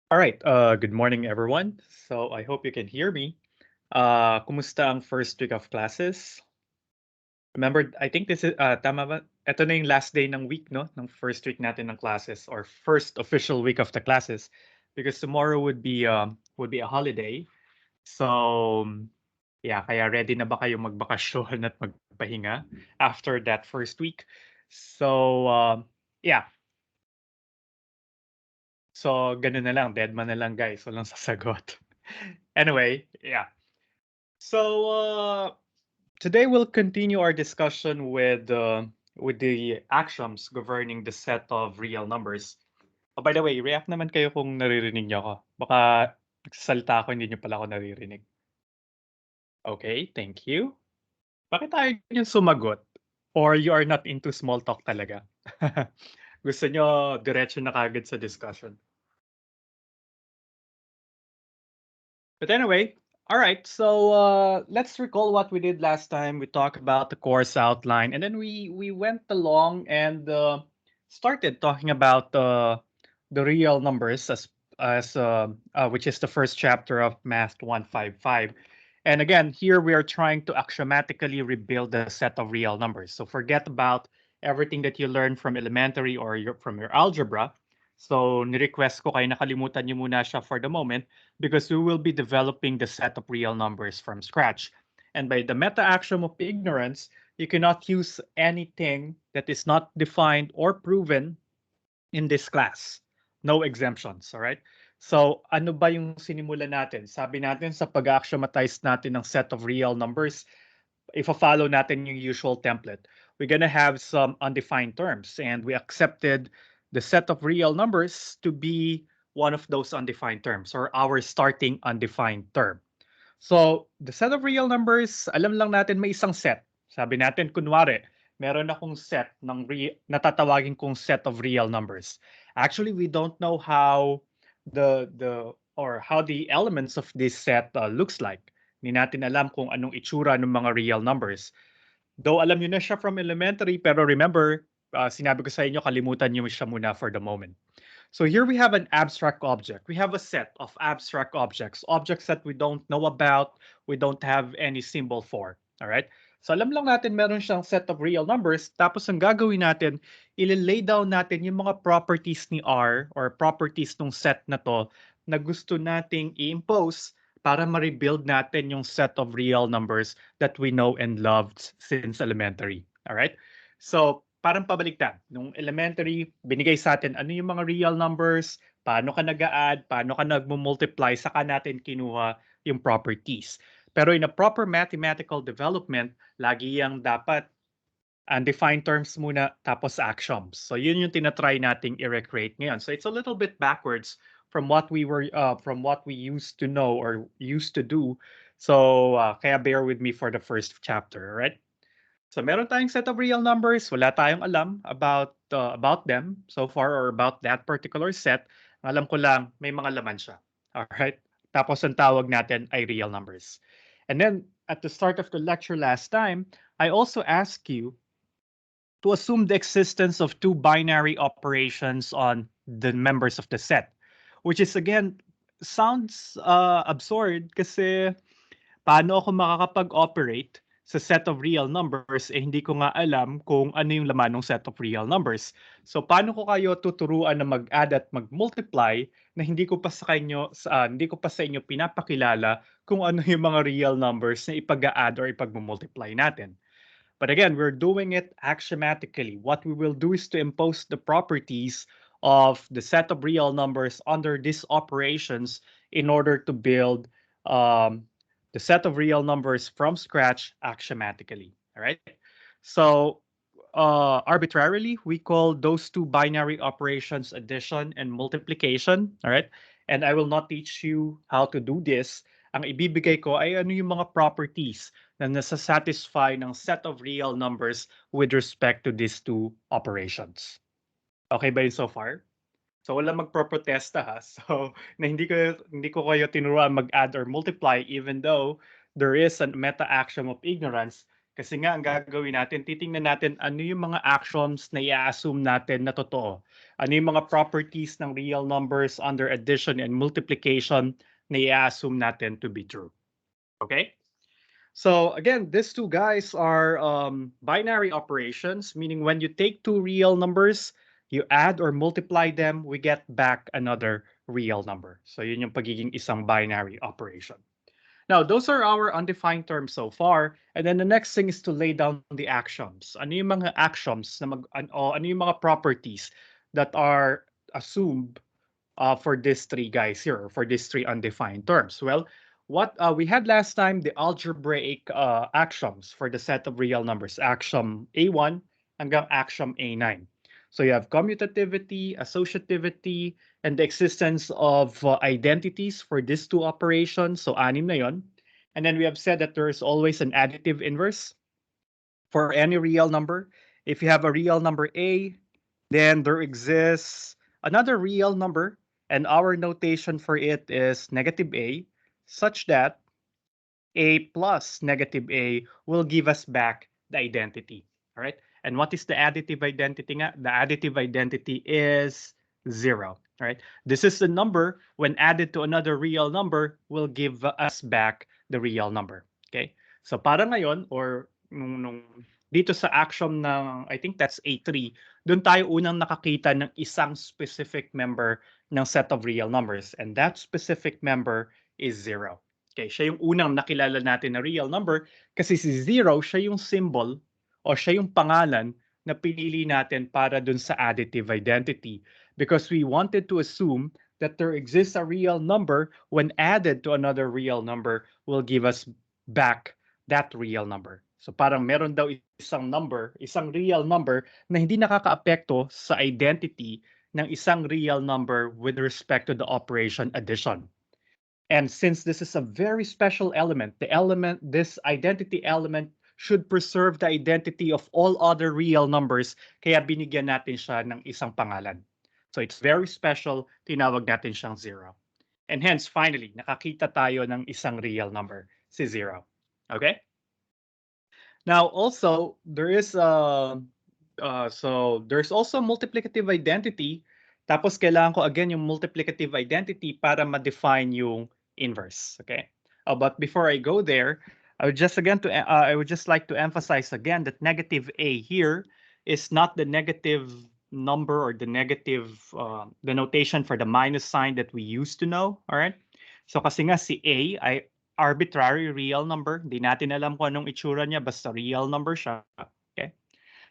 All right. Good morning, everyone. So I hope you can hear me. Kumusta ang first week of classes? Remember, I think this is tama ba? Ito na yung last day ng week, no? Ng first week natin ng classes or first official week of the classes, because tomorrow would be a holiday. So yeah, kaya ready na ba kayo magbakasyon at magpahinga after that first week? So yeah, so ganun na lang, dead man na lang guys, walang sasagot. Anyway, yeah. So today we'll continue our discussion with the axioms governing the set of real numbers. Oh, by the way, react naman kayo kung naririnig niyo ako. Baka nagsasalita ako, hindi niyo pala ako naririnig. Okay, thank you. Bakit tayo yung sumagot? Or you are not into small talk talaga? Gusto niyo diretso na kagad sa discussion? But anyway, all right. So let's recall what we did last time. We talked about the course outline, and then we went along and started talking about the real numbers as which is the first chapter of Math 155. And again, here we are trying to axiomatically rebuild the set of real numbers. So forget about everything that you learned from elementary or from your algebra. So ni-request ko kayo nakalimutan niyo muna siya for the moment because we will be developing the set of real numbers from scratch. And by the meta axiom of ignorance, you cannot use anything that is not defined or proven in this class. No exemptions, all right? So, ano ba yung sinimulan natin? Sabi natin sa pag-axiomatize natin ng set of real numbers, if follow natin yung usual template, we're gonna have some undefined terms, and we accepted the set of real numbers to be one of those undefined terms or our starting undefined term. So, the set of real numbers, alam lang natin may isang set. Sabi natin, kunwari, meron akong set ng natatawagin kong set of real numbers. Actually, we don't know how how the elements of this set looks like. Hindi natin alam kung anong itsura ng mga real numbers. Though alam niyo na siya from elementary, pero remember, sinabi ko sa inyo, kalimutan niyo siya muna for the moment. So here we have an abstract object. We have a set of abstract objects, objects that we don't know about, we don't have any symbol for. All right? So alam lang natin meron siyang set of real numbers, tapos ang gagawin natin, ililay down natin yung mga properties ni R or properties ng set na to na gusto nating i-impose para ma-rebuild natin yung set of real numbers that we know and loved since elementary. All right? So, parang pabaliktad. Nung elementary, binigay sa atin ano yung mga real numbers, paano ka nag-a-add, paano ka nagmo-multiply, saka natin kinuha yung properties. Pero in a proper mathematical development, lagi yang dapat undefined terms muna tapos axioms. So yun yung tinatry nating i-recreate ngayon. So it's a little bit backwards from what we used to know or used to do. So kaya bear with me for the first chapter, right? So meron tayong set of real numbers, wala tayong alam about them so far or about that particular set. Alam ko lang may mga laman siya. All right? Tapos ang tawag natin ay real numbers. And then at the start of the lecture last time, I also asked you to assume the existence of two binary operations on the members of the set, which is again sounds absurd kasi paano ako makakapag-operate sa set of real numbers hindi ko nga alam kung ano yung laman ng set of real numbers. So paano ko kayo tuturuan na mag-add at mag-multiply na hindi ko pa sa inyo pinapakilala kung ano yung mga real numbers na ipag-add or ipag-multiply natin. But again, we're doing it axiomatically. What we will do is to impose the properties of the set of real numbers under these operations in order to build the set of real numbers from scratch axiomatically. All right. So arbitrarily, we call those two binary operations addition and multiplication. All right. And I will not teach you how to do this. Ang ibibigay ko ay ano yung mga properties na nasa-satisfy ng set of real numbers with respect to these two operations. Okay ba yun so far? So wala magproprotesta ha. So na hindi ko kayo tinuruan mag-add or multiply even though there is a meta axiom of ignorance. Kasi nga, ang gagawin natin, titingnan natin ano yung mga actions na i-assume natin na totoo. Ano yung mga properties ng real numbers under addition and multiplication na i-assume natin to be true. Okay? So again, these two guys are binary operations, meaning when you take two real numbers, you add or multiply them, we get back another real number. So yun yung pagiging isang binary operation. Now, those are our undefined terms so far. And then the next thing is to lay down the axioms. Ano yung mga axioms na o ano yung mga properties that are assumed for these three guys here, or for these three undefined terms? Well, what we had last time, the algebraic axioms for the set of real numbers, axiom A1 hanggang axiom A9. So you have commutativity, associativity, and the existence of identities for these two operations. So anim na yon. And then we have said that there is always an additive inverse for any real number. If you have a real number A, then there exists another real number, and our notation for it is negative A, such that A plus negative A will give us back the identity. All right. And what is the additive identity nga? The additive identity is 0. Right. This is the number when added to another real number will give us back the real number. Okay. So para ngayon, or nung dito sa axiom ng, I think that's A3, doon tayo unang nakakita ng isang specific member ng set of real numbers. And that specific member is 0. Okay, siya yung unang nakilala natin na real number kasi si 0, siya yung symbol o siya yung pangalan na pinili natin para dun sa additive identity, because we wanted to assume that there exists a real number when added to another real number will give us back that real number. So parang meron daw isang number, isang real number na hindi nakakaapekto sa identity ng isang real number with respect to the operation addition. And since this is a very special element, this identity element should preserve the identity of all other real numbers, kaya binigyan natin siya ng isang pangalan. So it's very special, tinawag natin siyang 0. And hence, finally, nakakita tayo ng isang real number, si 0. Okay? Now, also, there's also multiplicative identity. Tapos kailangan ko again yung multiplicative identity para ma-define yung inverse. Okay. But before I go there, I would just like to emphasize again that negative a here is not the negative number or the negative the notation for the minus sign that we used to know. All right. So kasi nga si a ay arbitrary real number. Hindi natin alam kung anong itsura niya, basta real number siya. Okay?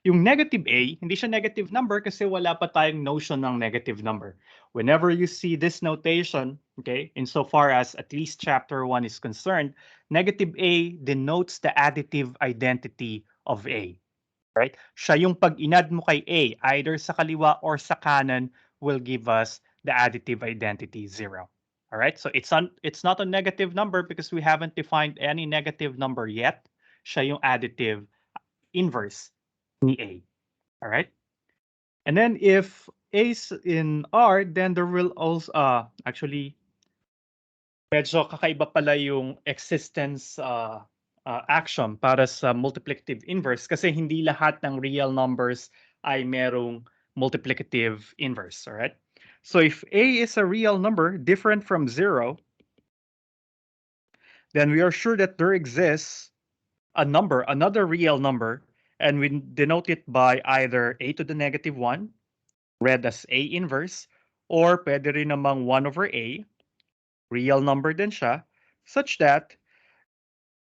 Yung negative a, hindi siya negative number kasi wala pa tayong notion ng negative number. Whenever you see this notation, okay, insofar as at least chapter 1 is concerned, negative a denotes the additive identity of a. Right? Siya yung pag inad mo kay a, either sa kaliwa or sa kanan, will give us the additive identity 0. All right? So it's not a negative number because we haven't defined any negative number yet. Siya yung additive inverse ni A. All right? And then if A is in R, then there will also actually medyo kakaiba pala yung existence action para sa multiplicative inverse kasi hindi lahat ng real numbers ay merong multiplicative inverse, all right? So if A is a real number different from 0, then we are sure that there exists a number, another real number, and we denote it by either a to the negative 1, read as A inverse, or pwede rin namang 1 over A, real number din siya, such that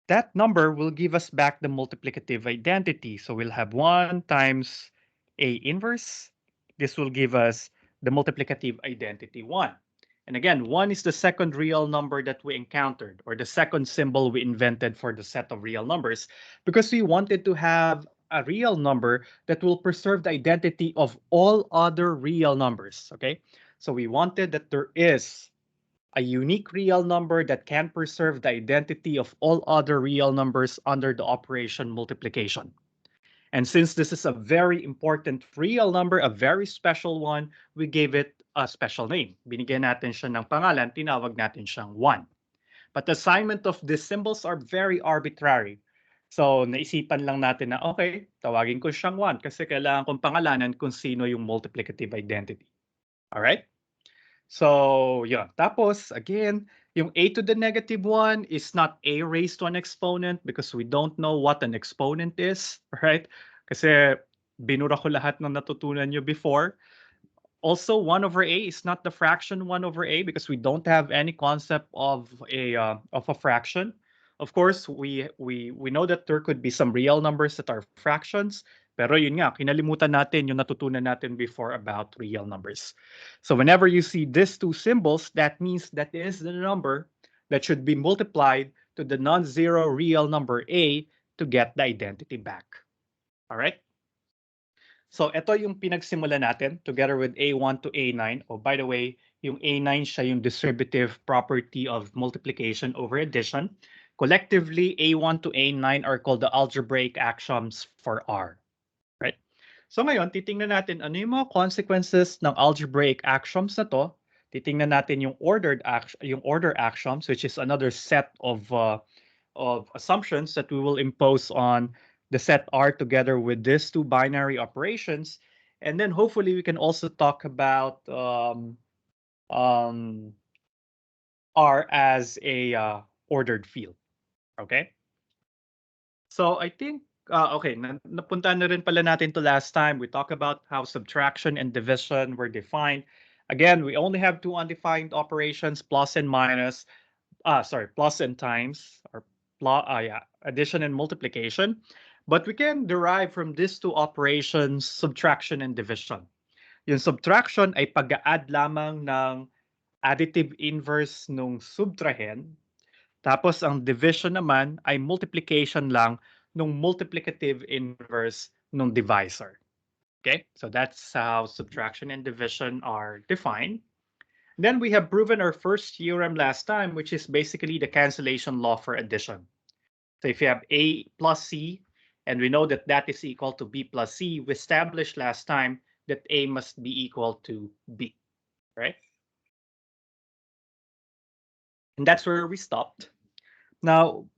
that number will give us back the multiplicative identity. So we'll have 1 times A inverse. This will give us the multiplicative identity 1. And again, 1 is the second real number that we encountered, or the second symbol we invented for the set of real numbers, because we wanted to have a real number that will preserve the identity of all other real numbers, okay? So we wanted that there is a unique real number that can preserve the identity of all other real numbers under the operation multiplication. And since this is a very important real number, a very special one, we gave it a special name. Binigyan natin siya ng pangalan, tinawag natin siyang 1. But the assignment of these symbols are very arbitrary. So, naisipan lang natin na, okay, tawagin ko siyang 1 kasi kailangan kong pangalanan kung sino yung multiplicative identity. Alright? So, yeah. Tapos, again, yung a to the negative 1 is not a raised to an exponent because we don't know what an exponent is, right? Kasi binura ko lahat ng natutunan nyo before. Also, 1 over a is not the fraction 1 over a because we don't have any concept of a fraction. Of course, we know that there could be some real numbers that are fractions, pero yun nga, kinalimutan natin yung natutunan natin before about real numbers. So whenever you see these two symbols, that means that is the number that should be multiplied to the non-zero real number a to get the identity back. All right? So ito yung pinagsimula natin together with A1 to A9. Oh, by the way, yung A9 siya yung distributive property of multiplication over addition. Collectively, A1 to A9 are called the algebraic actions for R. Right? So ngayon, titingnan natin ano yung mga consequences ng algebraic actions na to. Titingnan natin yung order actions, which is another set of assumptions that we will impose on the set R together with these two binary operations. And then hopefully we can also talk about um, R as a ordered field. Okay? So I think, okay, napunta na rin pala natin to last time. We talked about how subtraction and division were defined. Again, we only have two undefined operations, plus and minus. Plus and times, or addition and multiplication. But we can derive from these two operations subtraction and division. Yung subtraction ay pag-add lamang ng additive inverse nung subtrahend. Tapos ang division naman ay multiplication lang nung multiplicative inverse nung divisor. Okay? So that's how subtraction and division are defined. Then we have proven our first theorem last time, which is basically the cancellation law for addition. So if you have A plus C, and we know that that is equal to B plus C, we established last time that A must be equal to B, right? And that's where we stopped. Now,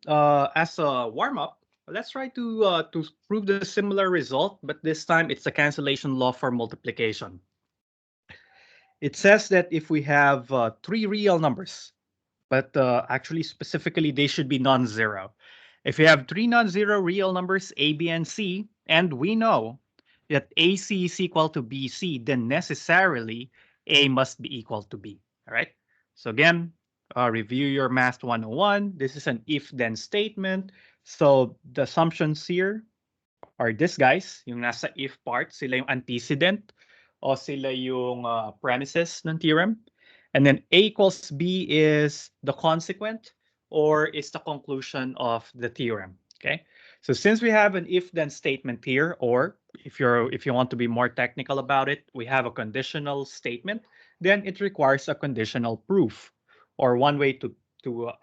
as a warm-up, let's try to prove the similar result, but this time it's the cancellation law for multiplication. It says that if we have three real numbers, but actually specifically they should be non-zero. If you have three non-zero real numbers, A, B, and C, and we know that AC is equal to BC, then necessarily A must be equal to B. All right. So again, review your Math 101. This is an if-then statement. So the assumptions here are this guys, yung nasa if part, sila yung antecedent o sila yung premises ng theorem. And then A equals B is the consequent or is the conclusion of the theorem. Okay. So since we have an if-then statement here, or if you want to be more technical about it, we have a conditional statement, then it requires a conditional proof, or one way to prove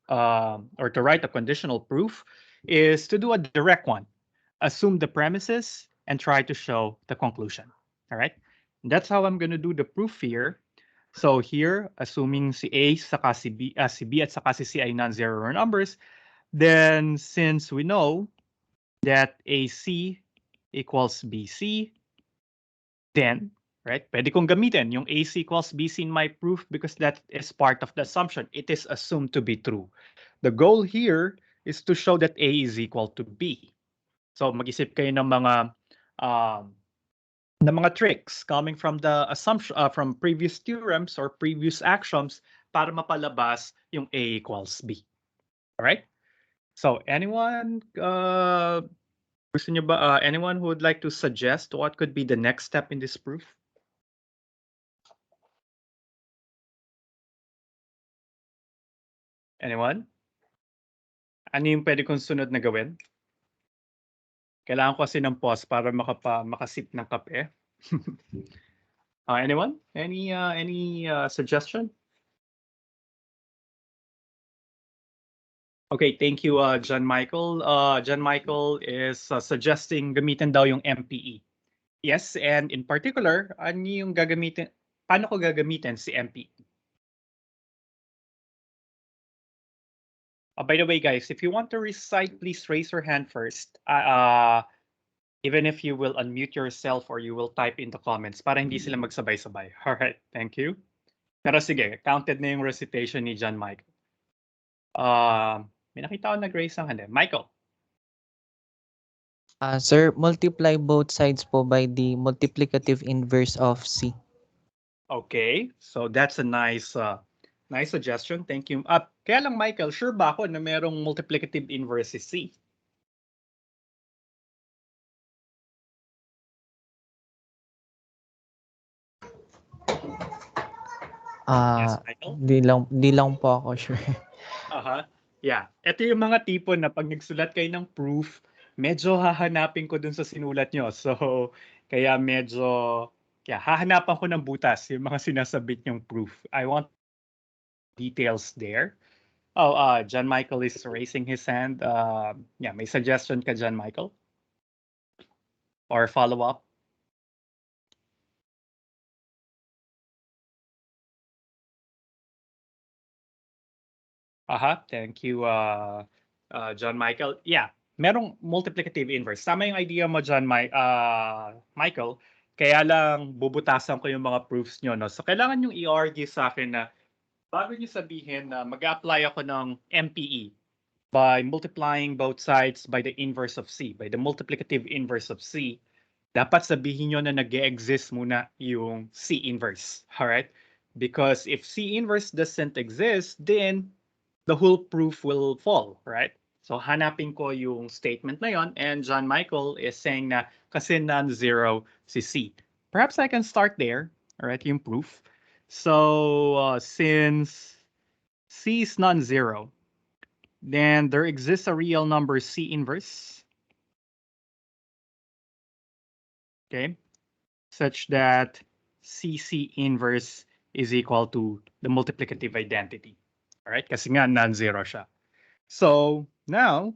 or to write a conditional proof is to do a direct one. Assume the premises and try to show the conclusion. All right. And that's how I'm going to do the proof here. So here, assuming si A saka si B, si B at saka si C ay non-zero numbers, then since we know that AC equals BC, then, right, pwede kong gamitin yung AC equals BC in my proof because that is part of the assumption. It is assumed to be true. The goal here is to show that A is equal to B. So mag-isip kayo ng mga tricks coming from the assumption from previous theorems or previous axioms para mapalabas yung A equals B. All right? So anyone gusto niyo ba anyone who would like to suggest what could be the next step in this proof? Anyone? Ano yung pwede kong sunod na gawin? Kailangan ko kasi ng pause para makasip ng kape. Anyone? Any suggestion? Okay, thank you, John Michael. John Michael is suggesting gamitin daw yung MPE. Yes, and in particular, ano yung gagamitin? Paano ko gagamitin si MPE? By the way, guys, if you want to recite, please raise your hand first. Even if you will unmute yourself or you will type in the comments para hindi sila magsabay-sabay. All right, thank you. Pero sige, counted na yung recitation ni John Michael. May nakita ko nag-raise ng hand. Michael. Sir, multiply both sides po by the multiplicative inverse of C. Okay, so that's a nice nice suggestion. Thank you. Kaya lang, Michael, sure ba ako na merong multiplicative inverse si C? Yes, Michael? Di lang po ako sure. Yeah. Ito yung mga tipo na pag nagsulat kayo ng proof, medyo hahanapin ko dun sa sinulat nyo. So, kaya medyo, hahanapan ko ng butas yung mga sinasabit yung proof. I want details there. Oh, John Michael is raising his hand. Yeah, may suggestion ka, John Michael? Or follow-up? Thank you, John Michael. Yeah, merong multiplicative inverse. Tama yung idea mo, Michael. Kaya lang bubutasan ko yung mga proofs nyo. No? So kailangan yung i-argue sa akin na bago nyo sabihin na mag-apply ako ng MPE by multiplying both sides by the inverse of C, by the multiplicative inverse of C, dapat sabihin nyo na nag-exist muna yung C inverse. Alright? Because if C inverse doesn't exist, then the whole proof will fall, right? So hanapin ko yung statement na yon, and John Michael is saying na kasi non-zero si C. Perhaps I can start there, all right, yung proof. So since C is non-zero, then there exists a real number C inverse, okay, such that CC inverse is equal to the multiplicative identity. All right, kasi nga non-zero siya. So now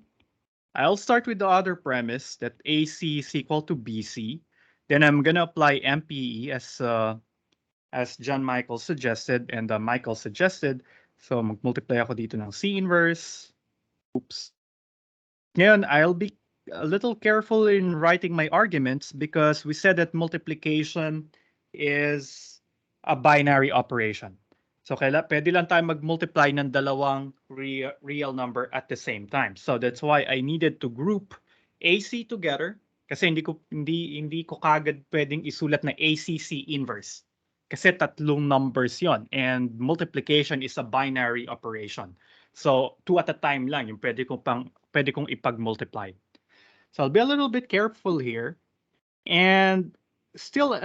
I'll start with the other premise that AC is equal to BC. Then I'm gonna apply MPE as John Michael suggested and Michael suggested. So mag-multiply ako dito ng C inverse. Oops. Ngayon, I'll be a little careful in writing my arguments because we said that multiplication is a binary operation. So pwede lang tayo mag-multiply ng dalawang real number at the same time. So that's why I needed to group AC together kasi hindi ko kagad pwedeng isulat na ACC inverse. Kasi tatlong numbers 'yon and multiplication is a binary operation. So two at a time lang yung pwede kong ipag-multiply. So I'll be a little bit careful here and still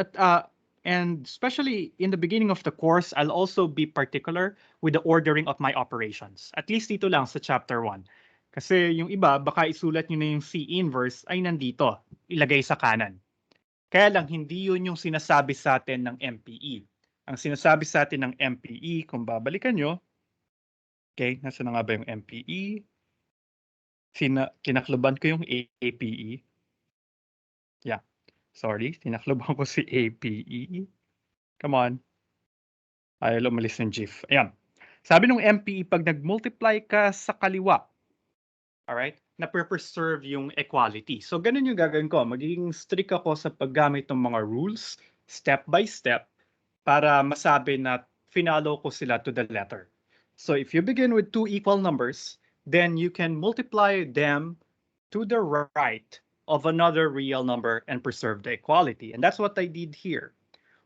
and especially in the beginning of the course, I'll also be particular with the ordering of my operations. At least dito lang sa chapter 1. Kasi yung iba, baka isulat nyo na yung C inverse ay nandito, ilagay sa kanan. Kaya lang, hindi yun yung sinasabi sa atin ng MPE. Ang sinasabi sa atin ng MPE, kung babalikan nyo, okay, nasa na nga ba yung MPE? Kinakluban ko yung APE. Yeah. Sorry, tinakluban ko si APE. Come on. Ayaw umalis ng GIF. Ayan. Sabi ng MPE, pag nag-multiply ka sa kaliwa, alright, na-preserve yung equality. So, ganun yung gagawin ko. Magiging strict ako sa paggamit ng mga rules, step by step, para masabi na finalo ko sila to the letter. So, if you begin with two equal numbers, then you can multiply them to the right of another real number and preserve the equality. And that's what I did here.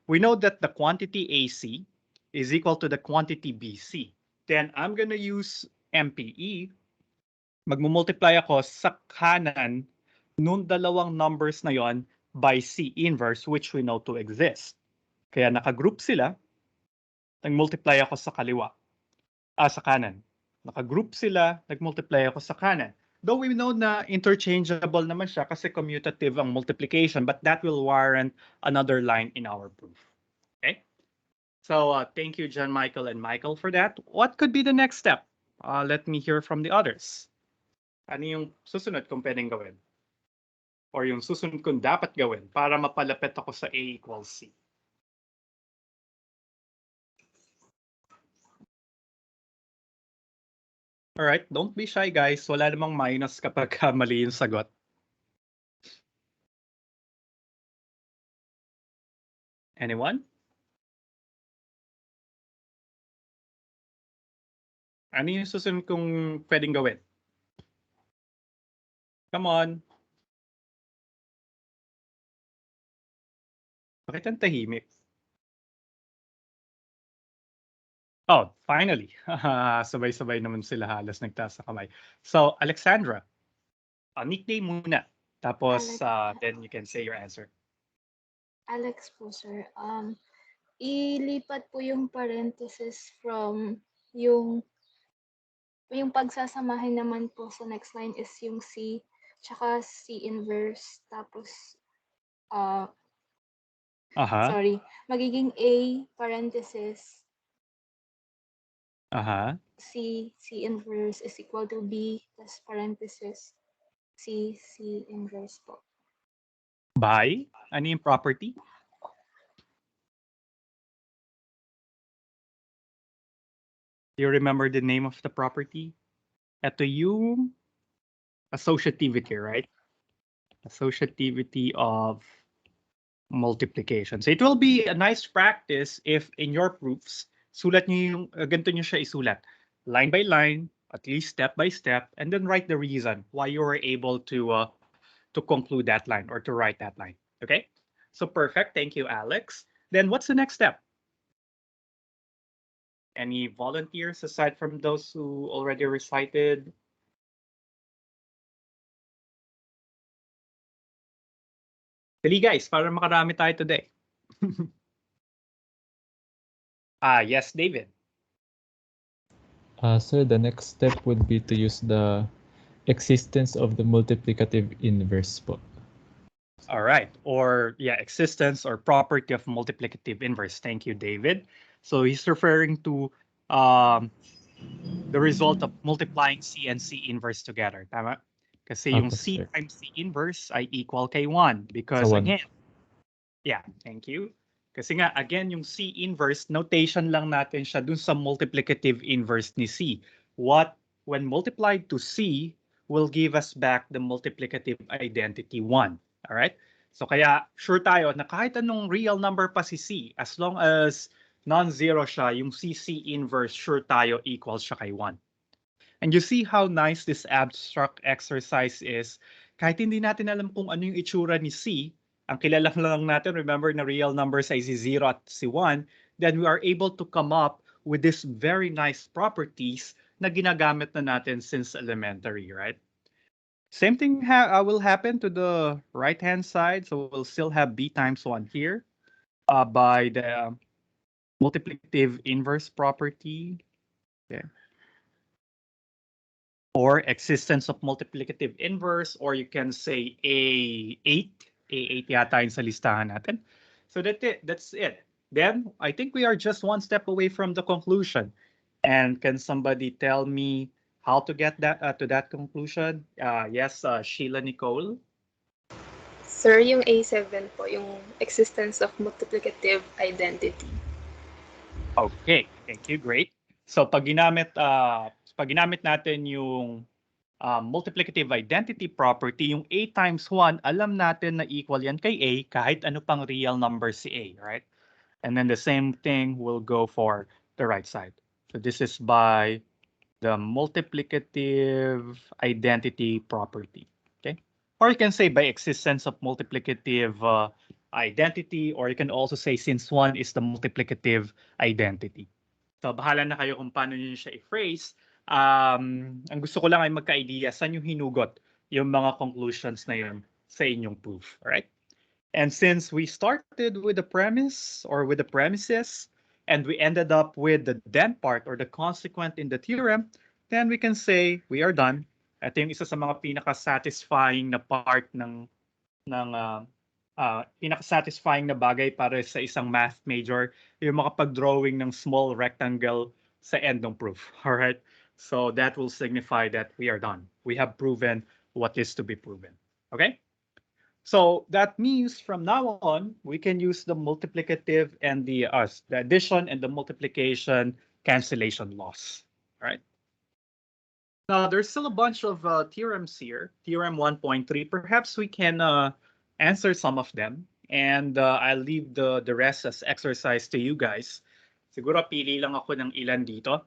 We know that the quantity AC is equal to the quantity BC. Then I'm going to use MPE. Magmumultiply ako sa kanan nung dalawang numbers na yon by C inverse, which we know to exist. Kaya nakagroup sila. Nag-multiply ako sa kaliwa. Sa kanan. Nakagroup sila, nag-multiply ako sa kanan. Though we know na interchangeable naman siya kasi commutative ang multiplication, but that will warrant another line in our proof. Okay? So thank you, John Michael and Michael, for that. What could be the next step? Let me hear from the others. Ano yung susunod kong pwedeng gawin? Or yung susunod kong dapat gawin para mapalapit ako sa A equals C? Alright, don't be shy guys. Wala namang minus kapag mali yung sagot. Anyone? Ano yung susunod kong pwedeng gawin? Come on. Bakit ang tahimik? Oh, finally. Sabay-sabay naman sila halos nagtaas sa kamay. So, Alexandra, nickname muna. Tapos, then you can say your answer. Alex po, sir. Ilipat po yung parenthesis from yung pagsasamahin naman po sa next line is yung C, tsaka C inverse. Tapos, Aha. sorry, magiging A parenthesis Aha. C inverse is equal to B, tas parenthesis C inverse po. By? Ano yung property? Do you remember the name of the property? Ito yung associativity, right? Associativity of multiplication. So it will be a nice practice if in your proofs, sulat niyo yung, ganito niyo siya isulat. Line by line, at least step by step, and then write the reason why you were able to conclude that line or to write that line. Okay? So perfect. Thank you, Alex. Then what's the next step? Any volunteers aside from those who already recited? Dali guys, para makarami tayo today. Yes, David. Sir, the next step would be to use the existence of the multiplicative inverse po. All right. Or yeah, existence or property of multiplicative inverse. Thank you, David. So he's referring to the result of multiplying C and C inverse together. Tama? Kasi yung Apo, C sir. times C inverse ay equal kay 1. Because Sa 1. again, yeah, thank you. Kasi nga, again, yung C inverse, notation lang natin siya dun sa multiplicative inverse ni C. What, when multiplied to C, will give us back the multiplicative identity 1. Alright? So kaya, sure tayo na kahit anong real number pa si C, as long as non-zero siya, yung CC inverse, sure tayo equals siya kay 1. And you see how nice this abstract exercise is. Kahit hindi natin alam kung ano yung itsura ni C, ang kilala lang natin, remember na real numbers ay si 0 at si 1, then we are able to come up with these very nice properties na ginagamit na natin since elementary, right? Same thing will happen to the right-hand side. So we'll still have b times 1 here by the multiplicative inverse property. Okay. Or existence of multiplicative inverse, or you can say A8. A8 yata yung sa listahan natin. So that's it. Then I think we are just one step away from the conclusion. And can somebody tell me how to get that to that conclusion? Yes, Sheila Nicole. Sir, yung A7 po, yung existence of multiplicative identity. Okay, thank you. Great. So pag ginamit natin yung multiplicative identity property, yung A times 1, alam natin na equal yan kay A kahit ano pang real number si A, right? And then the same thing will go for the right side. So this is by the multiplicative identity property, okay? Or you can say by existence of multiplicative identity, or you can also say since 1 is the multiplicative identity. So bahala na kayo kung paano niyo siya i-phrase. Ang gusto ko lang ay magka-idea saan yung hinugot yung mga conclusions na yun sa inyong proof. Alright? And since we started with the premise or with the premises, and we ended up with the then part or the consequent in the theorem, then we can say we are done. Ito yung isa sa mga pinaka-satisfying na part ng pinaka-satisfying na bagay para sa isang math major, yung makapag-drawing ng small rectangle sa end ng proof. All right? So that will signify that we are done. We have proven what is to be proven. Okay? So that means from now on, we can use the multiplicative and the addition and the multiplication cancellation laws. All right? Now, there's still a bunch of theorems here. Theorem 1.3. Perhaps we can answer some of them. And I'll leave the rest as exercise to you guys. Siguro pili lang ako ng ilan dito.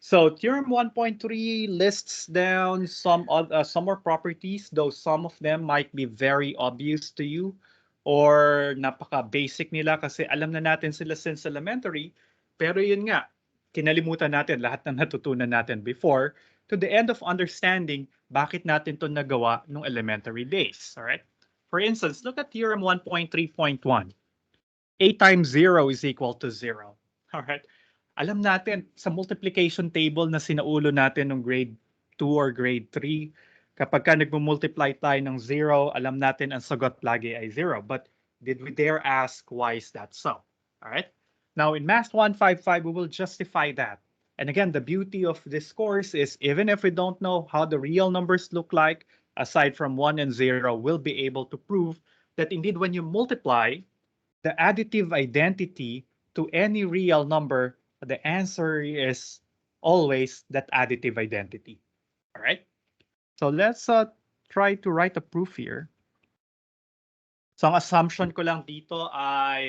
So Theorem 1.3 lists down some more properties, though some of them might be very obvious to you or napaka-basic nila kasi alam na natin sila since elementary. Pero yun nga, kinalimutan natin lahat ng natutunan natin before to the end of understanding bakit natin to nagawa nung elementary days. All right? For instance, look at Theorem 1.3.1. A times 0 is equal to 0. All right? Alam natin sa multiplication table na sinaulo natin ng grade 2 or grade 3, kapag ka nagmo-multiply tayo ng 0, alam natin ang sagot lagi ay 0. But did we dare ask why is that so? All right? Now in Math 155, we will justify that. And again, the beauty of this course is even if we don't know how the real numbers look like, aside from 1 and 0, we'll be able to prove that indeed when you multiply, the additive identity to any real number, the answer is always that additive identity. All right. So let's try to write a proof here. So ang assumption ko lang dito ay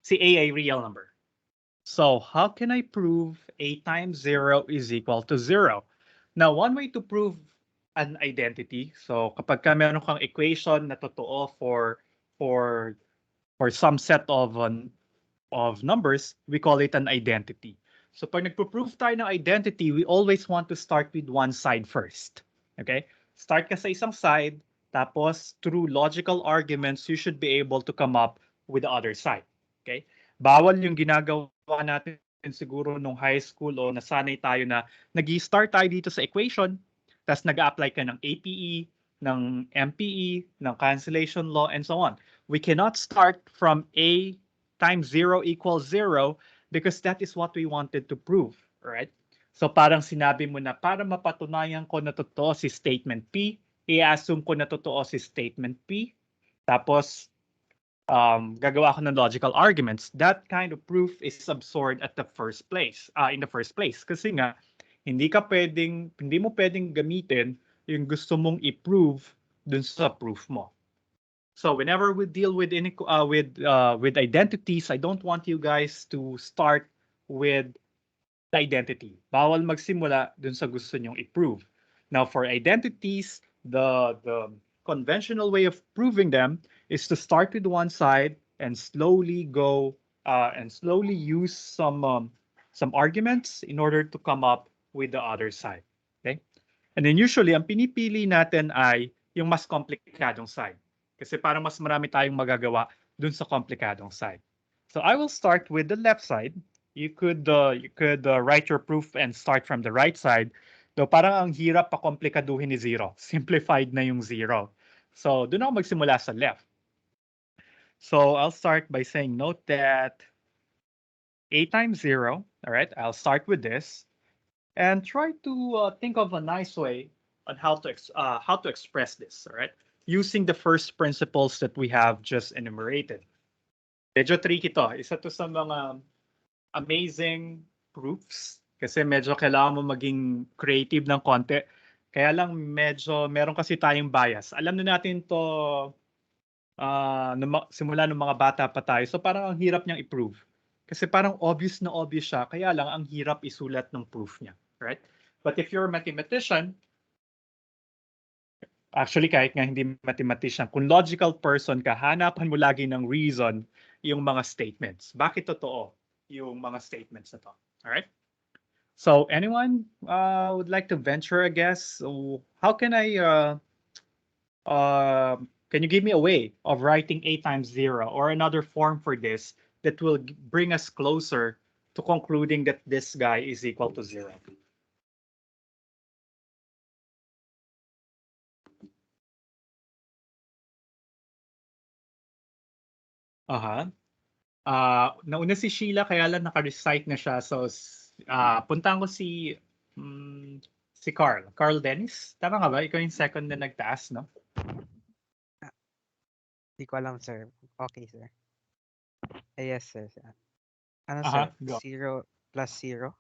si A ay real number. So how can I prove A times 0 is equal to 0? Now, one way to prove an identity, so kapag ka meron kang equation na totoo for some set of numbers, we call it an identity. So pag nagpo-prove tayo ng identity, we always want to start with one side first. Okay? Start ka sa isang side, tapos through logical arguments, you should be able to come up with the other side. Okay? Bawal yung ginagawa natin siguro nung high school o nasanay tayo na nag-start tayo dito sa equation, tapos nag-apply ka ng APE, ng MPE, ng Cancellation Law, and so on. We cannot start from A times 0 equals 0 because that is what we wanted to prove, right? So parang sinabi mo na para mapatunayan ko na totoo si statement P, i-assume ko na totoo si statement P, tapos gagawa ako ng logical arguments. That kind of proof is absurd at the first place, in the first place. Kasi nga, hindi mo pwedeng gamitin yung gusto mong i-prove dun sa proof mo. So whenever we deal with with identities, I don't want you guys to start with the identity. Bawal magsimula dun sa gusto nyong i-prove. Now for identities, the conventional way of proving them is to start with one side and slowly go and slowly use some arguments in order to come up with the other side. Okay? And then usually ang pinipili natin ay yung mas komplikadong side. Kasi parang mas marami tayong magagawa dun sa komplikadong side. So I will start with the left side. You could write your proof and start from the right side. Though parang ang hirap pa komplikaduhin ni 0. Simplified na yung 0. So dun ako magsimula sa left. So I'll start by saying note that A times 0, all right, I'll start with this and try to think of a nice way on how to express this, all right? Using the first principles that we have just enumerated. Medyo tricky to. Isa to sa mga amazing proofs kasi medyo kailangan mo maging creative ng konti. Kaya lang medyo meron kasi tayong bias. Alam na natin to simula ng mga bata pa tayo. So parang ang hirap niyang i-prove. Kasi parang obvious na obvious siya, kaya lang ang hirap isulat ng proof niya, right? But if you're a mathematician, actually, kahit nga hindi mathematician, kung logical person ka, hanapan mo lagi ng reason yung mga statements. Bakit totoo yung mga statements na to? Alright? So, anyone would like to venture a guess? So, how can can you give me a way of writing A times 0 or another form for this that will bring us closer to concluding that this guy is equal to 0? Nauna si Sheila kaya lang naka-recite na siya. So, puntahan ko si Carl. Carl Dennis? Tama nga ba? Ikaw yung second na nagtaas, no? Di ko alam, sir. Okay, sir. Yes, sir. Ano, Aha, sir? go. 0 plus 0?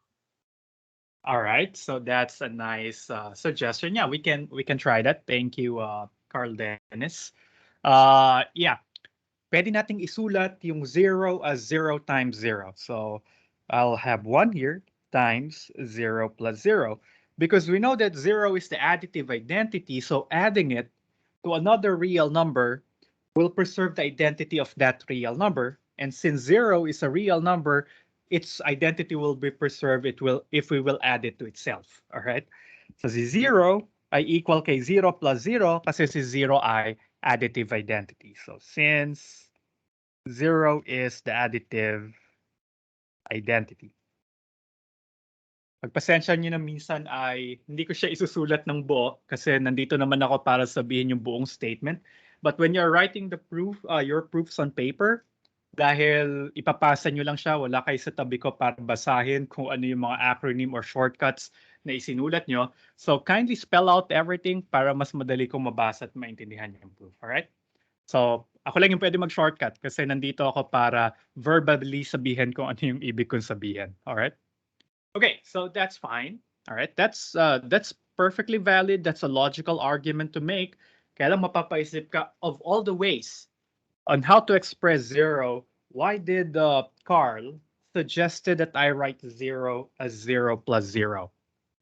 All right, so that's a nice suggestion. Yeah, we can try that. Thank you, Carl Dennis. Yeah, pwede nating isulat yung 0 as 0 times 0. So I'll have 1 here times 0 plus 0 because we know that 0 is the additive identity. So adding it to another real number will preserve the identity of that real number. And since 0 is a real number, its identity will be preserved if we will add it to itself. All right? So si 0 ay equal kay 0 plus 0 kasi si 0 ay additive identity. So since 0 is the additive identity. Pagpasensya niyo na minsan ay hindi ko siya isusulat ng buo kasi nandito naman ako para sabihin yung buong statement. But when you're writing the proof, your proofs on paper, dahil ipapasa nyo lang siya, wala kayo sa tabi ko para basahin kung ano yung mga acronym or shortcuts na isinulat nyo. So kindly spell out everything para mas madali kong mabasa at maintindihan yung proof. Alright? So ako lang yung pwede mag-shortcut kasi nandito ako para verbally sabihin kung ano yung ibig kong sabihin. Alright? Okay, so that's fine. All right, that's perfectly valid. That's a logical argument to make. Kaya lang mapapaisip ka of all the ways on how to express 0. Why did Carl suggested that I write 0 as 0 plus 0?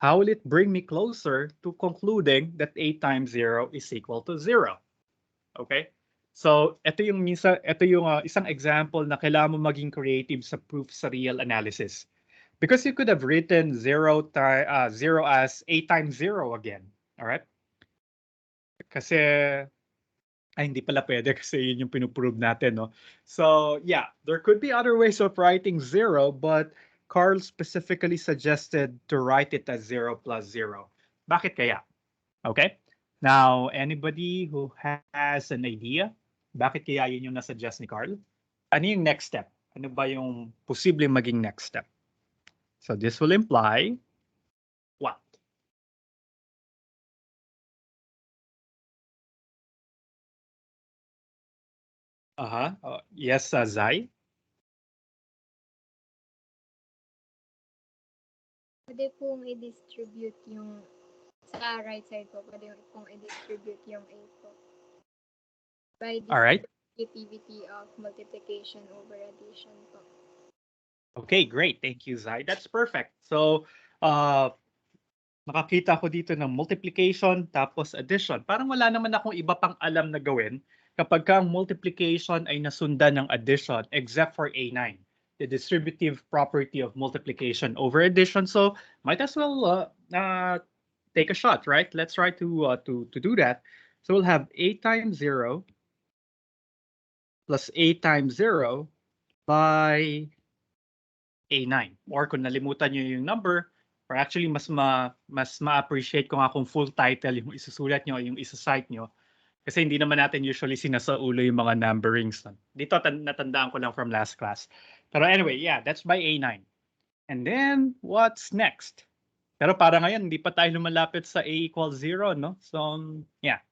How will it bring me closer to concluding that a times 0 is equal to 0? Okay? So, ito yung isang example na kailangan mo maging creative sa proof sa real analysis. Because you could have written 0 as a times 0 again. All right? Kasi ay hindi pala pwede kasi yun yung pinuprove natin, no? So, yeah, there could be other ways of writing 0, but Carl specifically suggested to write it as 0 plus 0. Bakit kaya? Okay? Now, anybody who has an idea? Bakit kaya yun yung nasuggest ni Carl? Ano yung next step? Ano ba yung posibleng maging next step? So this will imply what? Yes, Zai? Pwede pong i-distribute yung sa right side po, pwede pong i-distribute yung A po. By All right. distributivity of multiplication over addition po. Okay, great. Thank you, Zai. That's perfect. So, nakakita ko dito ng multiplication tapos addition. Parang wala naman akong iba pang alam na gawin kapag ang multiplication ay nasundan ng addition except for A9, the distributive property of multiplication over addition. So, might as well take a shot, right? Let's try to do that. So we'll have A times 0 plus A times 0 by A9. Or kung nalimutan nyo yung number, or actually mas ma-appreciate ko nga kung full title yung isusulat nyo, yung isa-cite nyo. Kasi hindi naman natin usually sinasaulo yung mga numberings. Dito natandaan ko lang from last class. Pero anyway, yeah, that's by A9. And then, what's next? Pero para ngayon, hindi pa tayo lumalapit sa A equals 0, no? So, yeah.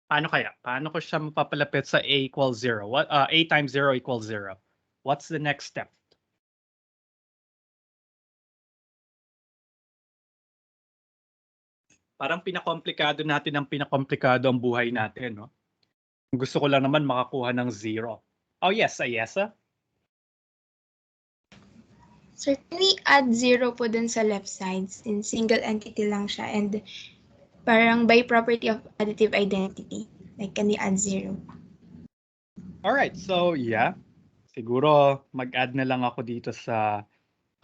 Paano kaya? Paano ko siya mapapalapit sa A equals 0? A times 0 equals 0. What's the next step? Parang pinakomplikado natin ang pinakomplikado ang buhay natin, no? Gusto ko lang naman makakuha ng 0. Oh yes, Ayesa? Sir, can we add 0 po dun sa left side since single entity lang siya and parang by property of additive identity? Like, can we add 0? Alright, so yeah. Siguro mag-add na lang ako dito sa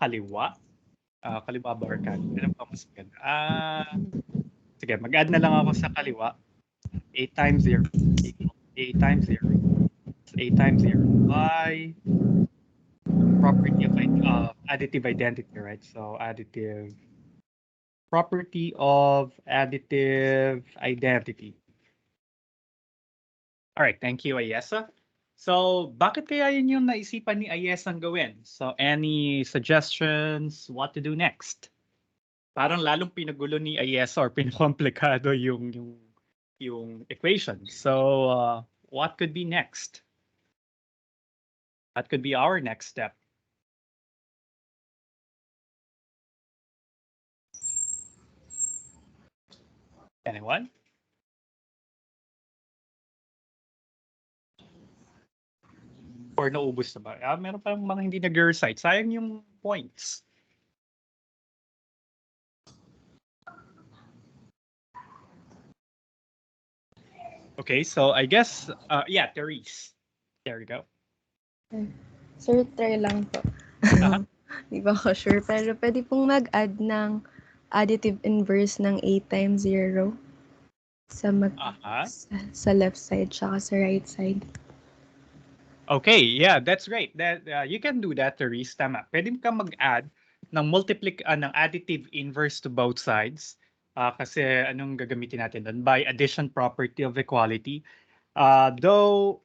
kaliwa. Kaliwa ba or kan? Ano pa mas maganda? Sige, mag-add na lang ako sa kaliwa. A times 0 equals A times 0 plus A times 0 by property of additive identity, right? So additive property of additive identity. All right, thank you, Ayesa. So, bakit kaya yun yung naisipan ni Ayesang gawin? So, any suggestions what to do next? Parang lalong pinagulo ni Ayesa or pinakomplikado yung equation. So, what could be next? What could be our next step? Anyone? Or naubos na ba? Meron pa mga hindi nag-recite. Sayang yung points. Okay, so I guess, yeah, Therese. There you go. Sir, try lang po. Aha. Di ba ako sure, pero pwede pong mag-add ng additive inverse ng A times 0 sa, Aha. sa left side tsaka sa right side. Okay, yeah, that's great. That you can do that, Therese. Tama. Pwede ka mag-add ng ng additive inverse to both sides. Kasi anong gagamitin natin doon? By addition property of equality. Though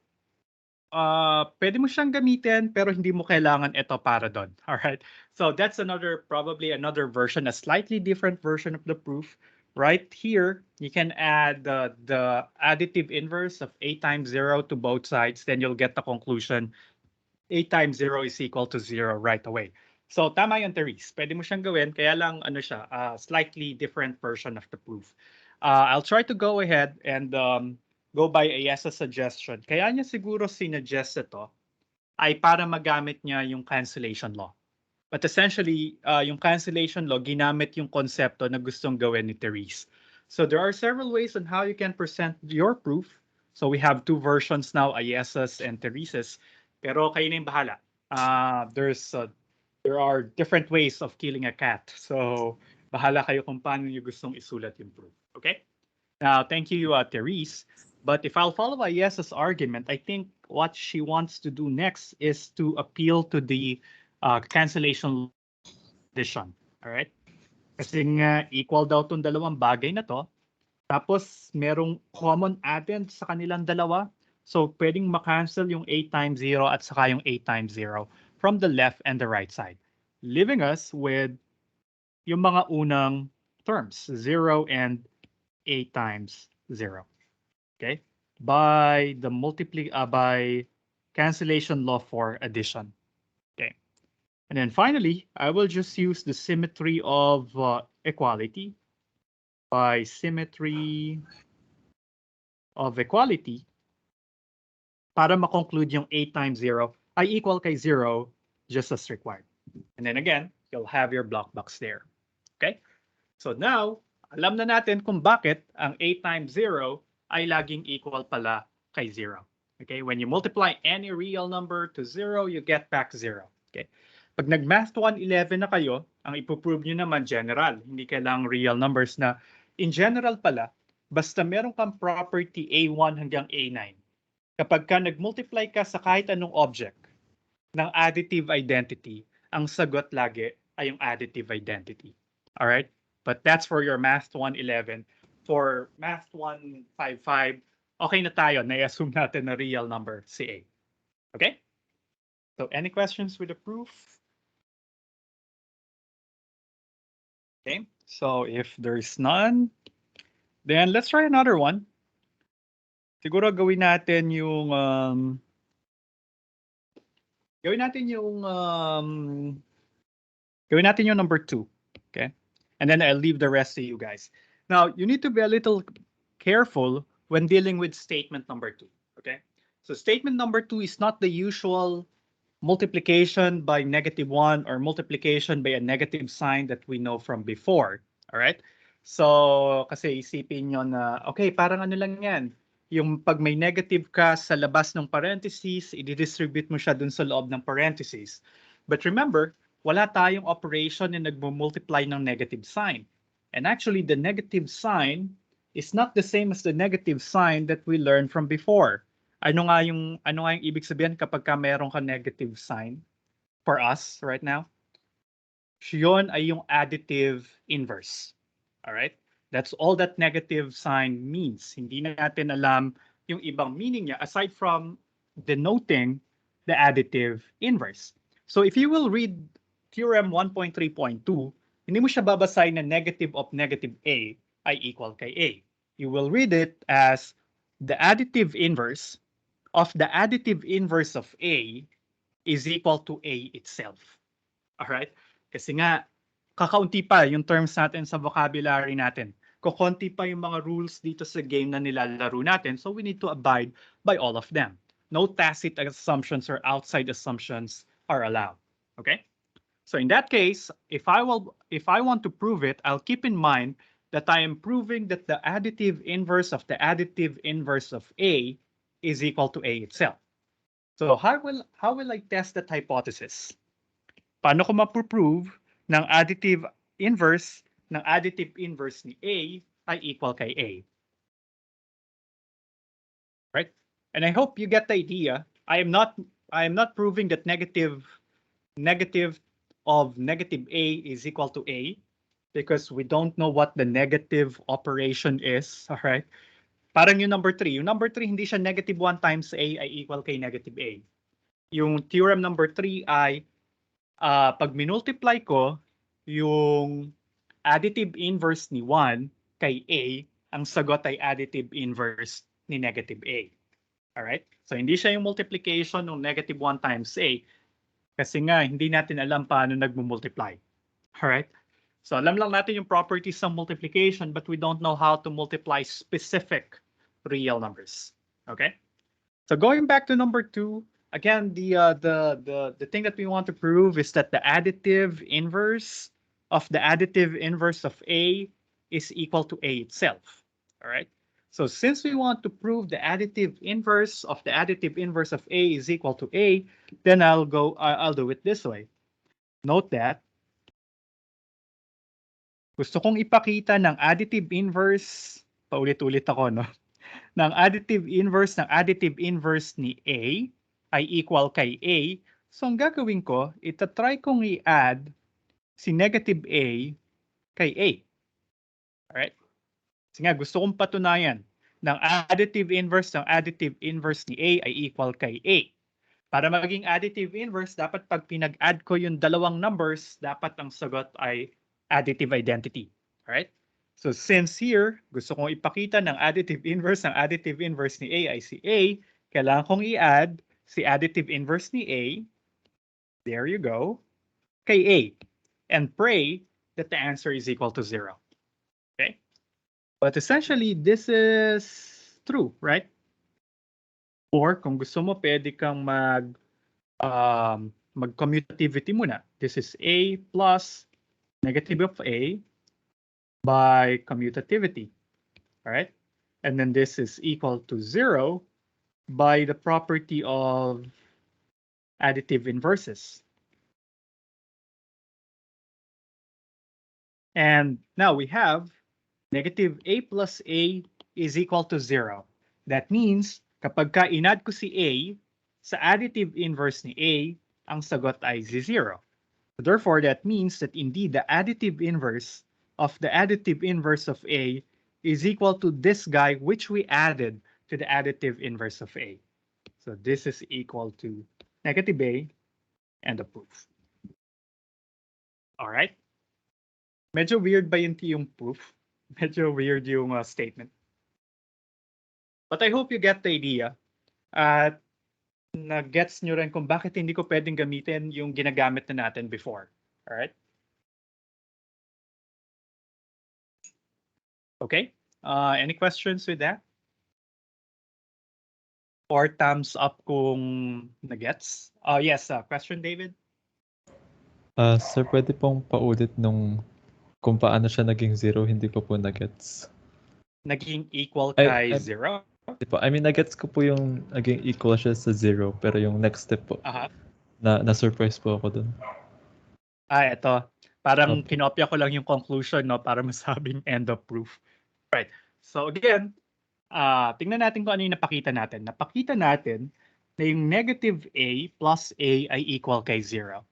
pwede mo siyang gamitin pero hindi mo kailangan ito para doon. All right. So that's probably another version, a slightly different version of the proof. Right here, you can add the additive inverse of A times 0 to both sides. Then you'll get the conclusion A times 0 is equal to 0 right away. So tama yun, Therese. Pwede mo siyang gawin. Kaya lang ano siya, slightly different version of the proof. I'll try to go ahead and go by AS's suggestion. Kaya niya siguro sinuggest ito ay para magamit niya yung cancellation law. But essentially, yung cancellation law, ginamit yung konsepto na gustong gawin ni Therese. So there are several ways on how you can present your proof. So we have two versions now, Ayes's and Therese's. Pero kayo na yung bahala. There are different ways of killing a cat. So bahala kayo kung paano nyo gustong isulat yung proof. Okay? Now, thank you, Therese. But if I'll follow Ayes's argument, I think what she wants to do next is to appeal to the cancellation addition. All right? Kasi nga equal daw tong dalawang bagay na to. Tapos merong common addend sa kanilang dalawa. So pwedeng makancel yung A times 0 at saka yung A times 0 from the left and the right side. Leaving us with yung mga unang terms, 0 and A times 0. Okay? By cancellation law for addition. Okay. And then finally, I will just use the symmetry of equality. By symmetry of equality, para makonclude yung A times 0 ay equal kay 0 just as required. And then again, you'll have your block box there. Okay? So now, alam na natin kung bakit ang A times 0 ay laging equal pala kay 0. Okay? When you multiply any real number to 0, you get back 0. Okay? Pag nag-math 111 na kayo, ang ipoprove nyo naman general. Hindi kailangang real numbers na in general pala, basta meron kang property A1 hanggang A9. Kapag ka nag-multiply ka sa kahit anong object ng additive identity, ang sagot lagi ay yung additive identity. Alright? But that's for your math 111. For math 155, okay na tayo. Na-assume natin na real number si A. Okay? So any questions with the proof? Okay, so if there's none, then let's try another one. Siguro gawin natin yung number 2. Okay? And then I'll leave the rest to you guys. Now, you need to be a little careful when dealing with statement number 2. Okay? So statement number 2 is not the usual multiplication by -1 or multiplication by a negative sign that we know from before. All right? So, kasi isipin nyo na, okay, parang ano lang yan. Yung pag may negative ka sa labas ng parentheses, i-distribute mo siya dun sa loob ng parentheses. But remember, wala tayong operation na nagmo-multiply ng negative sign. And actually, the negative sign is not the same as the negative sign that we learned from before. Ano nga yung ibig sabihin kapag ka meron ka negative sign for us right now? Yun ay yung additive inverse. All right? That's all that negative sign means. Hindi natin alam yung ibang meaning niya aside from denoting the additive inverse. So if you will read Theorem 1.3.2, hindi mo siya babasahin na negative of negative A ay equal kay A. You will read it as the additive inverse of the additive inverse of A is equal to A itself. All right? Kasi nga, kakaunti pa yung terms natin sa vocabulary natin. Kokonti pa yung mga rules dito sa game na nilalaro natin, so we need to abide by all of them. No tacit assumptions or outside assumptions are allowed. Okay? So in that case, if I want to prove it, I'll keep in mind that I am proving that the additive inverse of the additive inverse of A is equal to A itself. So how will I test that hypothesis? Paano ko ma-prove ng additive inverse ni A ay equal kay A? Right? And I hope you get the idea. I am not proving that negative of negative A is equal to A because we don't know what the negative operation is. All right? Parang yung number 3. Yung number 3, hindi siya negative 1 times A ay equal kay negative A. Yung theorem number 3 ay pag minultiply ko yung additive inverse ni 1 kay A, ang sagot ay additive inverse ni negative A. Alright? So hindi siya yung multiplication ng negative 1 times A kasi nga hindi natin alam paano nagmumultiply. Alright? So alam lang natin yung properties ng multiplication but we don't know how to multiply specific real numbers. Okay? So going back to number 2, again, the thing that we want to prove is that the additive inverse of A is equal to A itself. All right. So since we want to prove the additive inverse of A is equal to A, then I'll do it this way. Note that gusto kong ipakita ng additive inverse, paulit-ulit ako, no? Ng additive inverse ni A ay equal kay A. So ang gagawin ko, itatry kong i-add si negative A kay A. Alright? Kasi nga gusto kong patunayan ng additive inverse ni A ay equal kay A. Para maging additive inverse, dapat pag pinag-add ko yung dalawang numbers, dapat ang sagot ay additive identity. Alright? So since here, gusto kong ipakita ng additive inverse ni A ay si A, kailangan kong i-add si additive inverse ni A, there you go, kay A. And pray that the answer is equal to 0. Okay? But essentially, this is true, right? Or kung gusto mo, pwede kang mag-commutativity muna. This is A plus negative of A by commutativity. All right? And then this is equal to 0 by the property of additive inverses. And now we have negative A plus A is equal to 0. That means kapag ka inad ko si A sa additive inverse ni A, ang sagot ay 0. Therefore, that means that indeed the additive inverse of A is equal to this guy which we added to the additive inverse of A. So this is equal to negative A and the proof. All right? Medyo weird ba yung proof? Medyo weird yung statement. But I hope you get the idea. At na-gets nyo rin kung bakit hindi ko pwedeng gamitin yung ginagamit na natin before. All right? Okay? Any questions with that? Or thumbs up kung na-gets? Yes, question, David? Sir, pwede pong paulit kung paano siya naging 0, hindi ko po na-gets. Naging equal kay 0? I mean, na-gets ko po yung naging equal siya sa 0, pero yung next step po, na-surprise po ako dun. Ito. Parang kinopya ko lang yung conclusion, no, para masabing end of proof. Right. So again, tingnan natin kung ano yung napakita natin. Napakita natin na yung negative A plus A ay equal kay 0.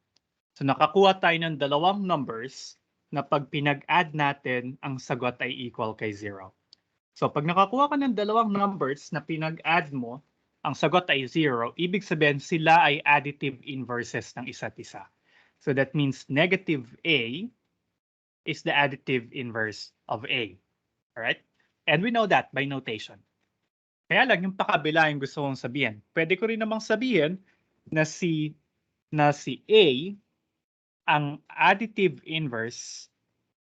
So nakakuha tayo ng dalawang numbers na pag pinag-add natin, ang sagot ay equal kay 0. So pag nakakuha ka ng dalawang numbers na pinag-add mo, ang sagot ay 0, ibig sabihin sila ay additive inverses ng isa't isa. So that means negative A is the additive inverse of A. All right? And we know that by notation. Kaya lang yung pakabila yung gusto kong sabihin. Pwede ko rin namang sabihin na si A ang additive inverse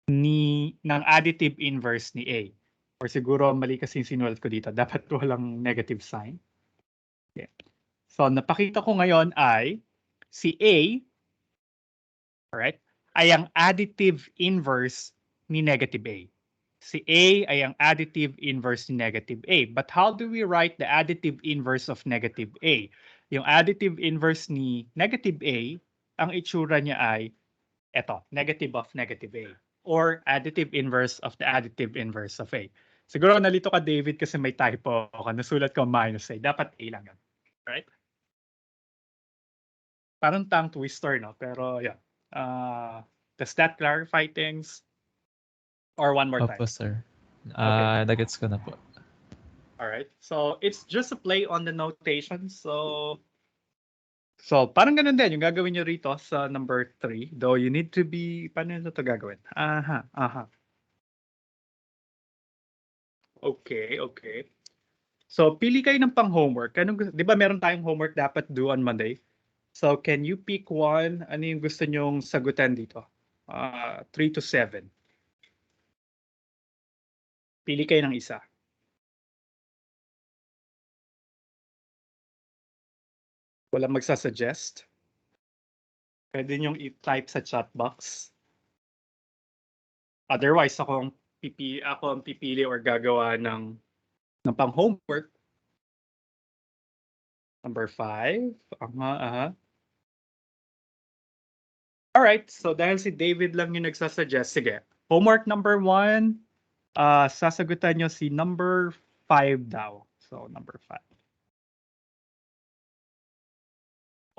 ng additive inverse ni A. Or siguro mali kasi sinulat ko dito. Dapat walang negative sign. Okay. So, napakita ko ngayon ay si A, alright, ay ang additive inverse ni negative A. Si A ay ang additive inverse ni negative A. But how do we write the additive inverse of negative A? Yung additive inverse ni negative A, ang itsura niya ay eto, negative of negative A. Or additive inverse of the additive inverse of A. Siguro nalito ka, David, kasi may typo ako. Nasulat ko minus A. Dapat A lang yan. Right? Parang tongue twister, no? Pero, yeah. Does that clarify things? Or one more time? Opo, sir. Okay. Nagets ko na po. Alright. So, it's just a play on the notation. So, parang ganun din yung gagawin nyo rito sa number 3. Though you need to be, paano nyo ito gagawin? Okay. So, pili kayo ng pang-homework. Di ba meron tayong homework dapat due on Monday? So, can you pick one? Ano yung gusto nyong sagutan dito? 3 to 7. Pili kayo ng isa. Walang magsasuggest? Pwede nyong i-type sa chat box. Otherwise, ako ang pipili or gagawa ng pang-homework. Number 5. Alright, so dahil si David lang yung nagsasuggest, sige. Homework number 1, sasagutan nyo si number 5 daw. So, number 5.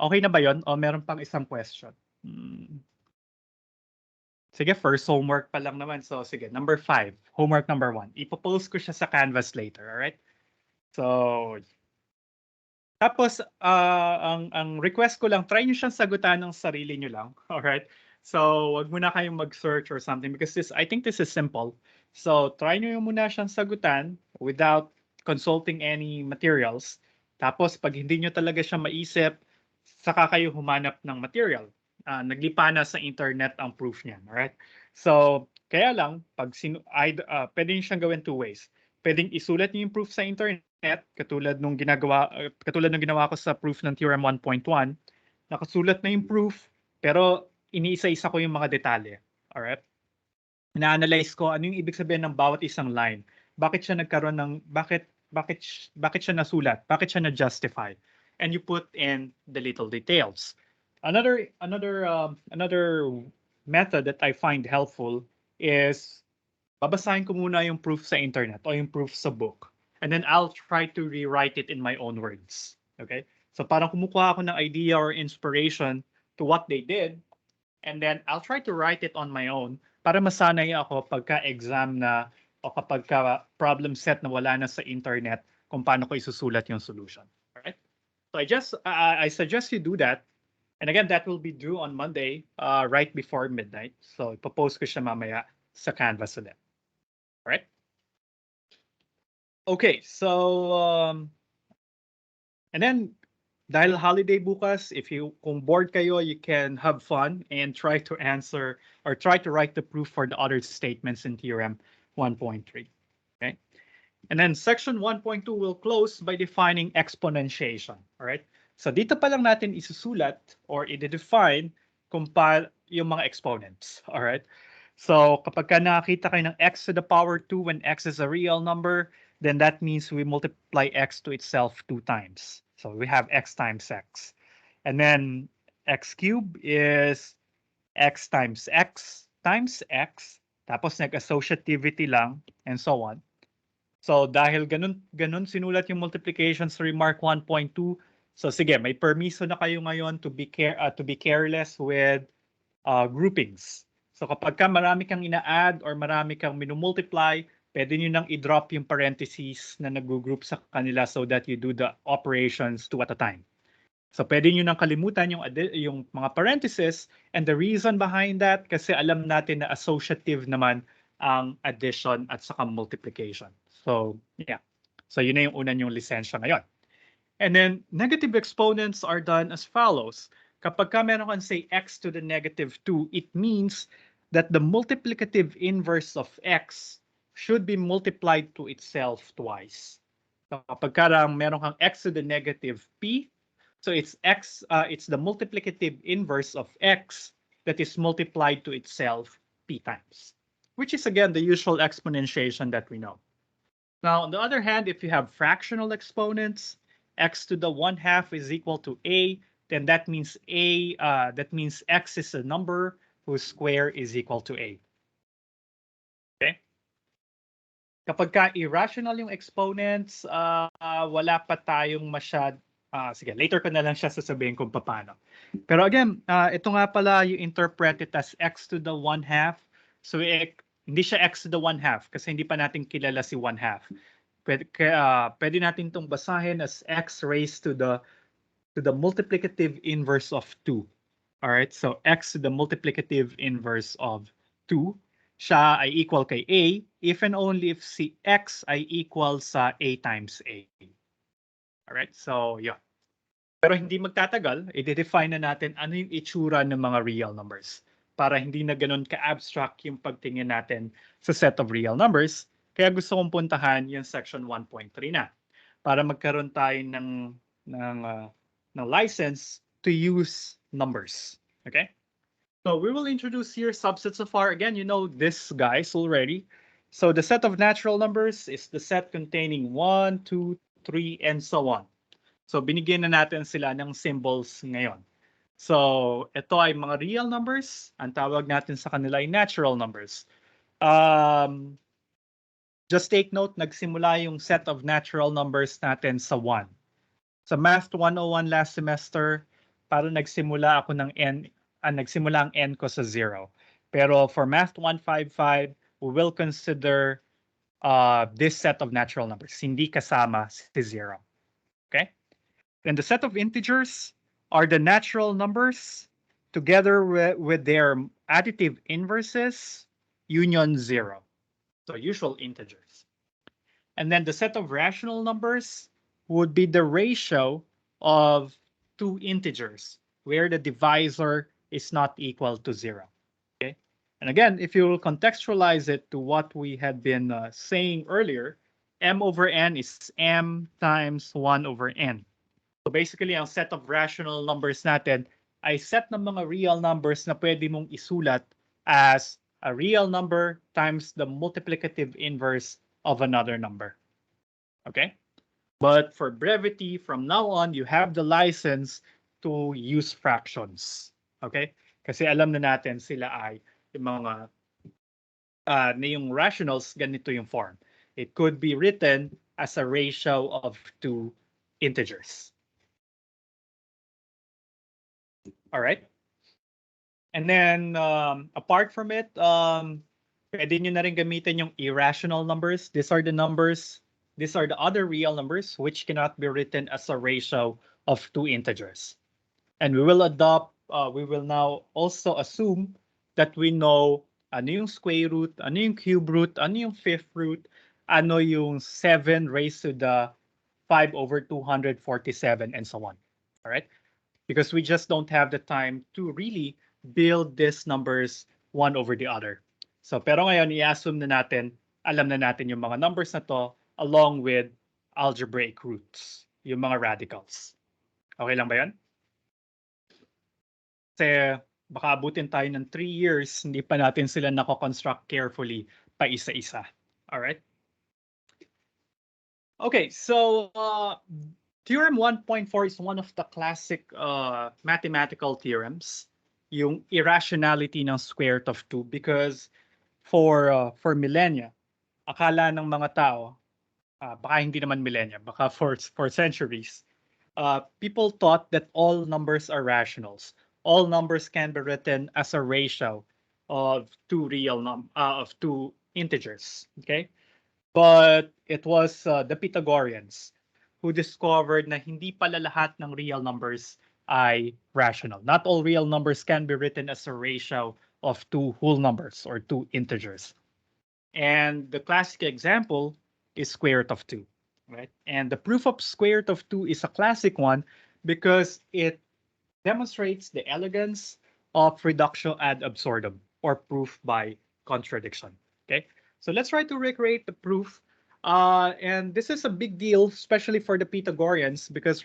Okay na ba yon? O meron pang isang question? Sige, first homework pa lang naman. So, sige, number 5. Homework number 1. Ipopost ko siya sa Canvas later, alright? So, tapos, ang request ko lang, try nyo siyang sagutan ng sarili nyo lang, alright? So, wag muna kayong mag-search or something because I think this is simple. So, try nyo muna siyang sagutan without consulting any materials. Tapos, pag hindi nyo talaga siya maisip, saka kayo humanap ng material. Naglipa na sa internet ang proof niyan, alright? So, kaya lang, pwede nyo siyang gawin 2 ways. Pwedeng isulat niyo yung proof sa internet, katulad nung ginawa ko sa proof ng Theorem 1.1. Nakasulat na yung proof, pero iniisa-isa ko yung mga detalye. Alright? Na-analyze ko ano yung ibig sabihin ng bawat isang line. Bakit siya nagkaroon ng, bakit siya nasulat? Bakit siya na-justify? And you put in the little details. Another method that I find helpful is babasahin ko muna yung proof sa internet o yung proof sa book. And then I'll try to rewrite it in my own words. Okay? So parang kumukuha ako ng idea or inspiration to what they did. And then I'll try to write it on my own para masanay ako pagka-exam na o kapag problem set na wala na sa internet kung paano ko isusulat yung solution. Alright? So I suggest you do that. And again, that will be due on Monday, right before midnight. So ipopost ko siya mamaya sa Canvas ulit. Alright? Okay, so and then dahil holiday bukas, kung bored kayo, you can have fun and try to answer or try to write the proof for the other statements in Theorem 1.3. Okay? And then section 1.2 will close by defining exponentiation. All right? So dito pa lang natin isusulat or i-define yung mga exponents. All right? So kapag nakakita kayo ng x to the power 2 when x is a real number, then that means we multiply x to itself 2 times. So we have x times x. And then x cubed is x times x times x. Tapos nag-associativity lang and so on. So dahil ganun sinulat yung multiplication sa remark 1.2, so sige, may permiso na kayo ngayon to be careless with groupings. So kapag marami kang ina-add or marami kang minumultiply, pwede nyo nang i-drop yung parentheses na nag-group sa kanila so that you do the operations 2 at a time. So pwede nyo nang kalimutan yung mga parentheses, and the reason behind that, kasi alam natin na associative naman ang addition at saka multiplication. So yeah. So yun na yung una nyong lisensya ngayon. And then negative exponents are done as follows. Kapag meron kang say x to the negative 2, it means that the multiplicative inverse of x should be multiplied to itself twice. So kapag meron kang x to the negative p, so it's the multiplicative inverse of x that is multiplied to itself p times, which is again the usual exponentiation that we know. Now, on the other hand, if you have fractional exponents, x to the 1/2 is equal to a, then that means x is a number whose square is equal to a. Okay? Kapag irrational yung exponents, wala pa tayong sige, later ko na lang siya sasabihin kung paano. Pero again, ito nga pala you interpret it as x to the 1/2. So hindi siya x to the 1/2 kasi hindi pa natin kilala si 1/2. Pwede natin itong basahin as x raised to the multiplicative inverse of 2. All right, so x to the multiplicative inverse of 2 siya ay equal kay a if and only if si x ay equal sa a times a. All right, so yeah. Pero hindi magtatagal, i-define na natin ano yung itsura ng mga real numbers para hindi na ganun ka-abstract yung pagtingin natin sa set of real numbers. Kaya gusto kong puntahan yung section 1.3 na para magkaroon tayo ng license to use numbers. Okay? So we will introduce here subsets of R. Again, you know this guys already. So the set of natural numbers is the set containing 1, 2, 3, and so on. So binigyan na natin sila ng symbols ngayon. So ito ay mga real numbers. Ang tawag natin sa kanila ay natural numbers. Just take note, nagsimula yung set of natural numbers natin sa 1. Sa Math 101 last semester, parang nagsimula ako ng nagsimula ang n ko sa 0. Pero for Math 155, we will consider this set of natural numbers. Hindi kasama si 0. Okay? And the set of integers are the natural numbers together with their additive inverses, union 0. So usual integers. And then the set of rational numbers would be the ratio of two integers where the divisor is not equal to 0. Okay? And again, if you will contextualize it to what we had been saying earlier, m over n is m times 1 over n. So basically, ang set of rational numbers natin ay set ng mga real numbers na pwede mong isulat as a real number times the multiplicative inverse of another number. Okay? But for brevity, from now on, you have the license to use fractions. Okay? Kasi alam na natin sila ay yung mga yung rationals, ganito yung form. It could be written as a ratio of two integers. All right? And then, apart from it, pwede nyo na rin gamitin yung irrational numbers. These are the other real numbers which cannot be written as a ratio of two integers. And we will now also assume that we know ano yung square root, ano yung cube root, ano yung fifth root, ano yung 7 raised to the 5 over 247, and so on. All right? Because we just don't have the time to really build these numbers one over the other. So, pero ngayon, i-assume na natin, alam na natin yung mga numbers na to along with algebraic roots, yung mga radicals. Okay lang ba yan? Kasi baka abutin tayo ng 3 years, hindi pa natin sila nako-construct carefully pa isa-isa. Alright? Okay, so Theorem 1.4 is one of the classic mathematical theorems, yung irrationality ng square root of 2, because for millennia, akala ng mga tao, baka hindi naman millennia, baka for centuries, people thought that all numbers are rationals. All numbers can be written as a ratio of two integers. Okay, but it was the Pythagoreans who discovered na hindi pala lahat ng real numbers ay rational. Not all real numbers can be written as a ratio of two whole numbers or two integers. And the classic example is square root of 2. Right? And the proof of square root of 2 is a classic one because it demonstrates the elegance of reductio ad absurdum. or proof by contradiction. Okay, so let's try to recreate the proof. And this is a big deal, especially for the Pythagoreans, because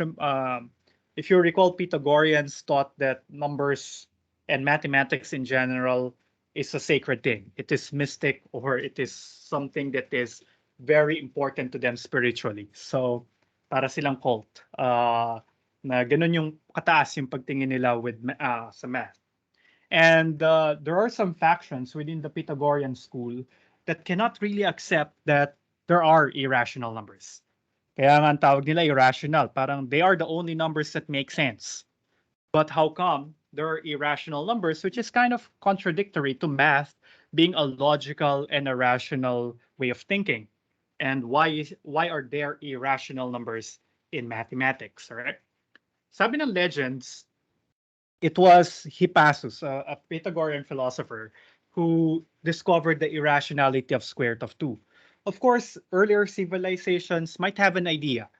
if you recall, Pythagoreans taught that numbers and mathematics in general is a sacred thing. It is mystic, or it is something that is very important to them spiritually. So, para silang cult. Na ganun yung kataas yung pagtingin nila with sa math. And there are some factions within the Pythagorean school that cannot really accept that there are irrational numbers. Kaya nga ang tawag nila irrational. Parang they are the only numbers that make sense. But how come there are irrational numbers, which is kind of contradictory to math being a logical and a rational way of thinking? And why are there irrational numbers in mathematics? All right. Sabi ng legends, it was Hippasus, a Pythagorean philosopher, who discovered the irrationality of square root of 2. Of course, earlier civilizations might have an idea,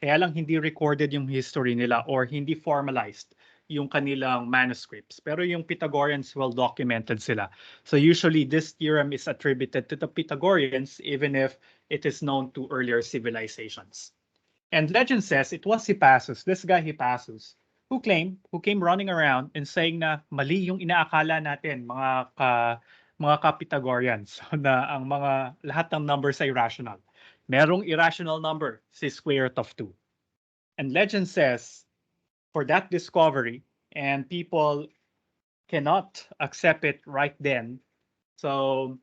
kaya lang hindi recorded yung history nila or hindi formalized yung kanilang manuscripts. Pero yung Pythagoreans, well documented sila. So usually this theorem is attributed to the Pythagoreans, even if it is known to earlier civilizations. And legend says it was Hippasus, this guy Hippasus, who came running around and saying na mali yung inaakala natin, mga ka-Pythagoreans, na ang lahat ng numbers ay rational. Merong irrational number, si square root of 2. And legend says, for that discovery, and people cannot accept it right then, so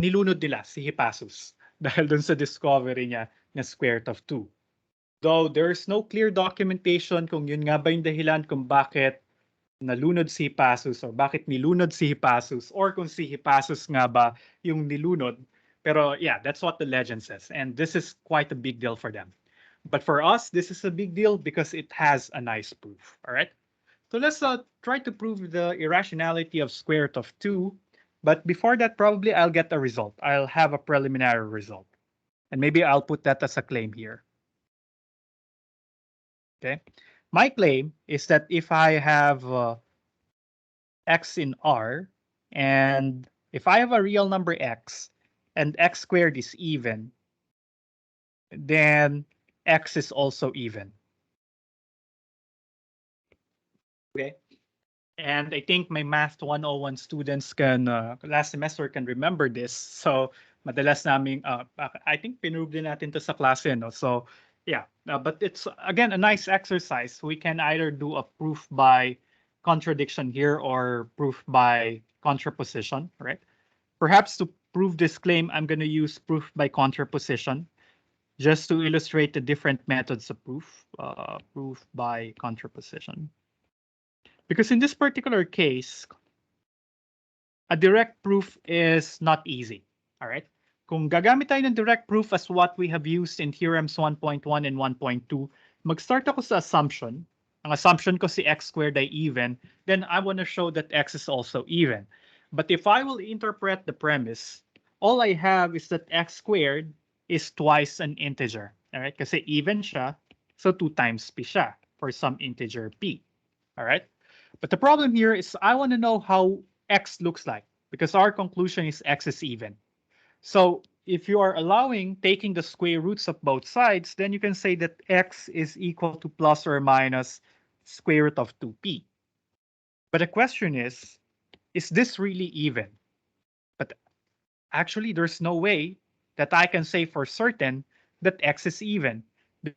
nilunod nila si Hippasus dahil dun sa discovery niya na square root of 2. Though there's no clear documentation kung yun nga ba yung dahilan kung bakit nalunod si Hippasus or bakit nilunod si Hippasus or kung si Hippasus nga ba yung nilunod. Pero yeah, that's what the legend says. And this is quite a big deal for them. But for us, this is a big deal because it has a nice proof. All right. So let's try to prove the irrationality of square root of 2. But before that, probably I'll get a result. I'll have a preliminary result. And maybe I'll put that as a claim here. Okay, my claim is that if I have x in R, and if I have a real number x, and x squared is even, then x is also even. Okay, and I think my Math 101 students can, last semester can remember this. So, madalas namin, I think pinrove din natin to sa klase, no? So, yeah, but it's, again, a nice exercise. We can either do a proof by contradiction here or proof by contraposition, right? Perhaps to prove this claim, I'm going to use proof by contraposition just to illustrate the different methods of proof, proof by contraposition. Because in this particular case, a direct proof is not easy, all right? Kung gagamit tayo ng direct proof as what we have used in Theorems 1.1 and 1.2, mag-start ako sa assumption. Ang assumption ko si x squared ay even, then I want to show that x is also even. But if I will interpret the premise, all I have is that x squared is twice an integer, all right? Kasi even siya, so 2 times p siya for some integer p, all right? But the problem here is I want to know how x looks like, because our conclusion is x is even. So if you are allowing taking the square roots of both sides, then you can say that x is equal to plus or minus square root of 2p. But the question is this really even? But actually, there's no way that I can say for certain that x is even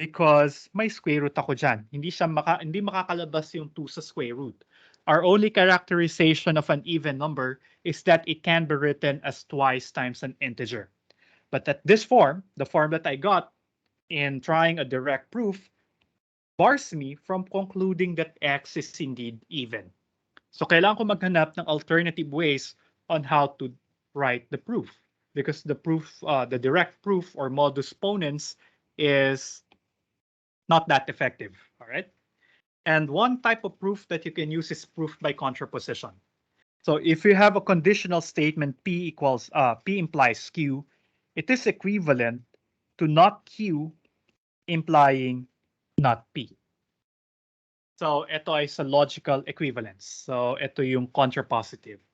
because may square root ako dyan. Hindi makakalabas yung 2 sa square root. Our only characterization of an even number is that it can be written as twice times an integer. But at this form, the form that I got in trying a direct proof, bars me from concluding that x is indeed even. So kailangan ko maghanap ng alternative ways on how to write the proof, because the proof, the direct proof or modus ponens is not that effective, all right? And one type of proof that you can use is proof by contraposition. So if you have a conditional statement P implies Q, it is equivalent to not Q implying not P. So ito is a logical equivalence. So ito yung contrapositive.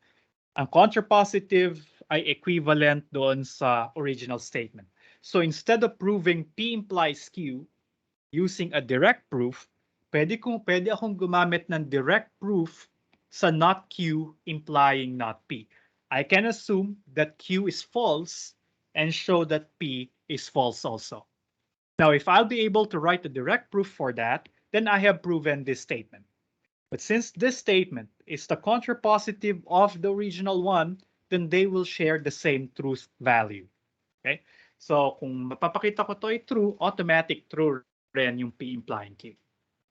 Ang contrapositive ay equivalent doon sa original statement. So instead of proving P implies Q using a direct proof, pwede akong gumamit ng direct proof sa not Q implying not P. I can assume that Q is false and show that P is false also. Now, if I'll be able to write a direct proof for that, then I have proven this statement. But since this statement is the contrapositive of the original one, then they will share the same truth value. Okay? So, kung mapapakita ko to ay true, automatic true rin yung P implying Q.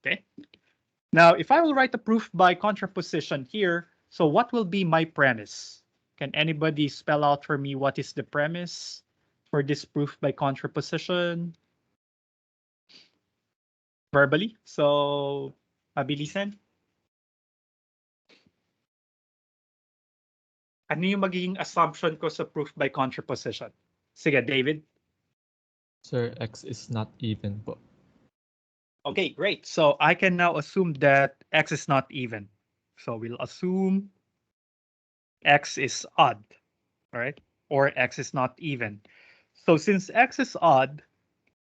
Okay? Now, if I will write a proof by contraposition here, so what will be my premise? Can anybody spell out for me what is the premise for this proof by contraposition? Verbally? So, mabilisan? Ano yung magiging assumption ko sa proof by contraposition? Sige, David. Sir, X is not even po. Okay, great. So I can now assume that X is not even. So we'll assume X is odd, all right? Or X is not even. So since X is odd,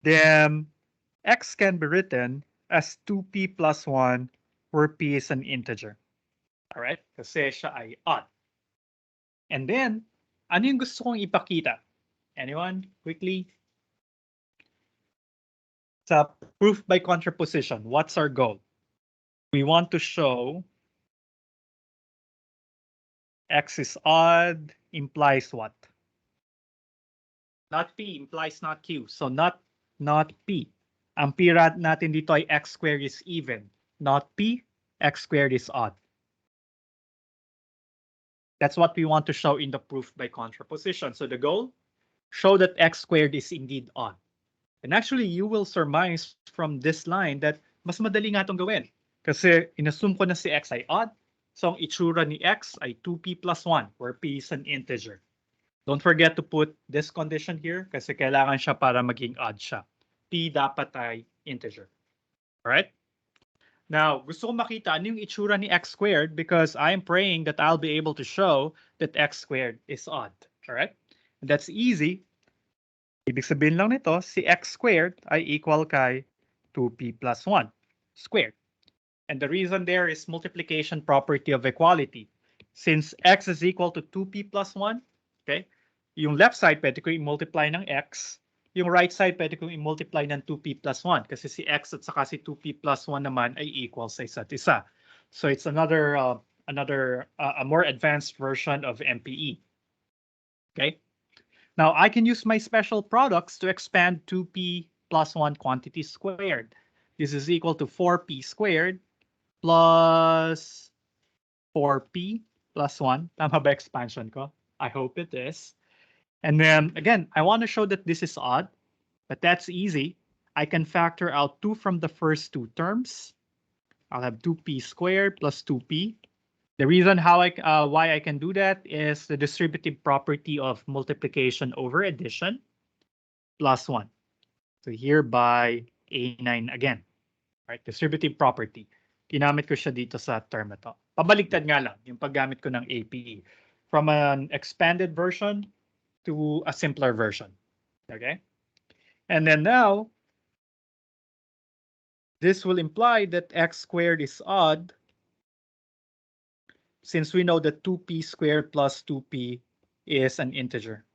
then X can be written as 2P plus 1 where P is an integer. All right? Kasi siya ay odd. And then, ano yung gusto kong ipakita? Anyone? Quickly. Sa proof by contraposition, what's our goal? We want to show X is odd implies what? Not P implies not Q. So not P. Ang P natin dito ay X squared is even. Not P, X squared is odd. That's what we want to show in the proof by contraposition. So the goal, show that X squared is indeed odd. And actually, you will surmise from this line that mas madali nga itong gawin. Kasi inassume ko na si X ay odd. So ang itsura ni X ay 2P plus 1, where P is an integer. Don't forget to put this condition here kasi kailangan siya para maging odd siya. P dapat ay integer. Alright? Now, gusto ko makita ano yung itsura ni X squared because I'm praying that I'll be able to show that X squared is odd. Alright? And that's easy. Ibig sabihin lang nito, si X squared ay equal kay 2P plus 1 squared. And the reason there is multiplication property of equality. Since X is equal to 2P plus 1, okay, yung left side pwede ko i-multiply ng X, yung right side pwede ko i-multiply ng 2P plus 1 kasi si X at saka si 2P plus 1 naman ay equal sa isa't isa. So it's another a more advanced version of MPE. Okay. Now I can use my special products to expand 2P plus 1 quantity squared. This is equal to 4P squared plus 4P plus 1. Tama ba expansion ko? I hope it is. And then again, I want to show that this is odd, but that's easy. I can factor out 2 from the first two terms. I'll have 2P squared plus 2P. The reason why I can do that is the distributive property of multiplication over addition plus 1. So here by A9 again. Right? Distributive property. Ginamit ko siya dito sa term na to. Pabaligtad nga lang yung paggamit ko ng APE. From an expanded version to a simpler version. Okay? And then now, this will imply that X squared is odd since we know that 2P squared plus 2P is an integer.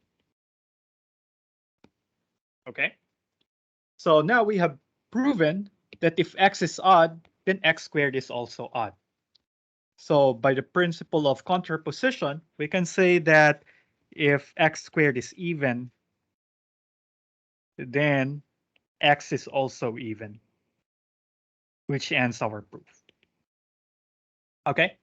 Okay? So now we have proven that if X is odd, then X squared is also odd. So by the principle of contraposition, we can say that if X squared is even, then X is also even, which ends our proof. Okay?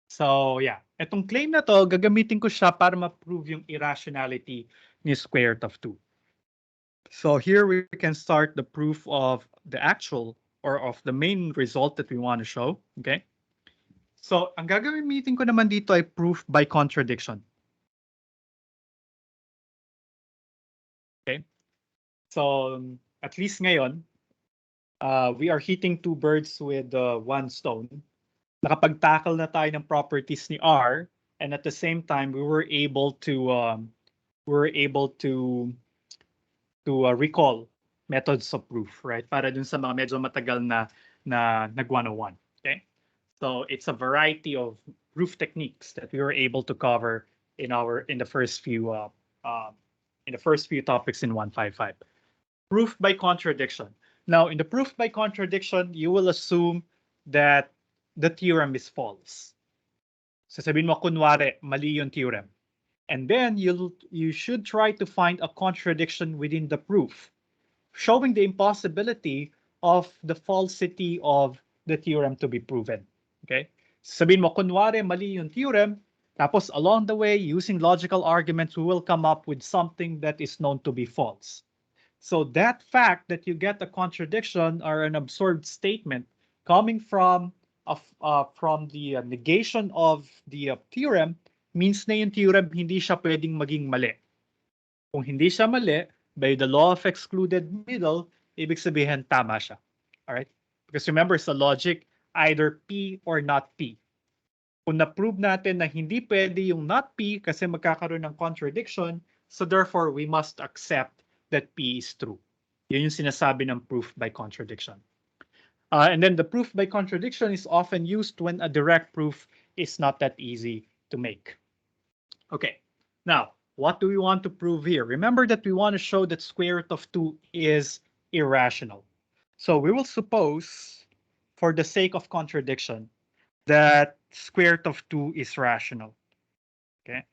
So yeah, itong claim na to, gagamitin ko siya para ma-prove yung irrationality ni square root of 2. So here we can start the proof of the actual or of the main result that we want to show. Okay? So ang gagamitin ko naman dito ay proof by contradiction. Okay? So at least ngayon, we are hitting two birds with one stone. nakapag-tackle na tayo ng properties ni R, and at the same time we were able to recall methods of proof, right? Para dun sa mga medyo matagal na nag 101. Okay? So it's a variety of proof techniques that we were able to cover in the first few topics in 155. Proof by contradiction. Now, in the proof by contradiction, you will assume that the theorem is false. Sasabihin mo, kunwari, mali yung theorem. And then you should try to find a contradiction within the proof, showing the impossibility of the falsity of the theorem to be proven. Okay? Sabihin mo, kunwari, mali yung theorem, tapos along the way, using logical arguments, we will come up with something that is known to be false. So that fact that you get a contradiction or an absurd statement coming from the negation of the theorem means na yung theorem hindi siya pwedeng maging mali. Kung hindi siya mali, by the law of excluded middle, ibig sabihin tama siya. Alright? Because remember, sa logic, either P or not P. Kung na-prove natin na hindi pwede yung not P kasi magkakaroon ng contradiction, so therefore we must accept that P is true. Yun yung sinasabi ng proof by contradiction. And then the proof by contradiction is often used when a direct proof is not that easy to make. Okay, now, what do we want to prove here? Remember that we want to show that square root of 2 is irrational. So we will suppose, for the sake of contradiction, that square root of 2 is rational. Okay.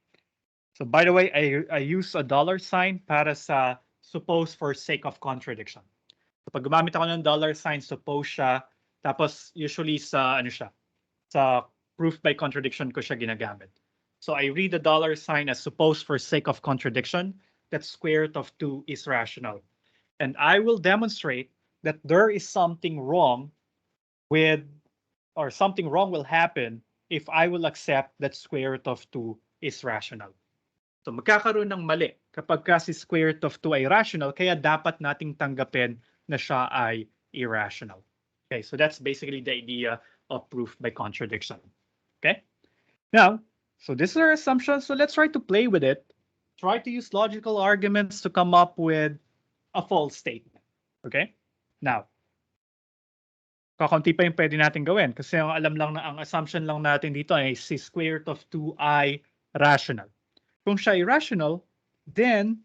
So by the way, I use a dollar sign para sa suppose for sake of contradiction. So pag gumamit ako ng dollar sign, suppose siya, tapos usually sa sa proof by contradiction ko siya ginagamit. So I read the dollar sign as suppose for sake of contradiction that square root of 2 is rational. And I will demonstrate that there is something wrong with, or something wrong will happen if I will accept that square root of 2 is rational. So magkakaroon ng mali kapag kasi square root of 2 ay rational, kaya dapat nating tanggapin na siya ay irrational. Okay, so that's basically the idea of proof by contradiction. Okay, now, so this is our assumption. So let's try to play with it. Try to use logical arguments to come up with a false statement. Okay, now, kakaunti pa yung pwede natin gawin kasi ang alam lang na ang assumption lang natin dito ay si square root of 2 ay rational. Kung siya irrational, then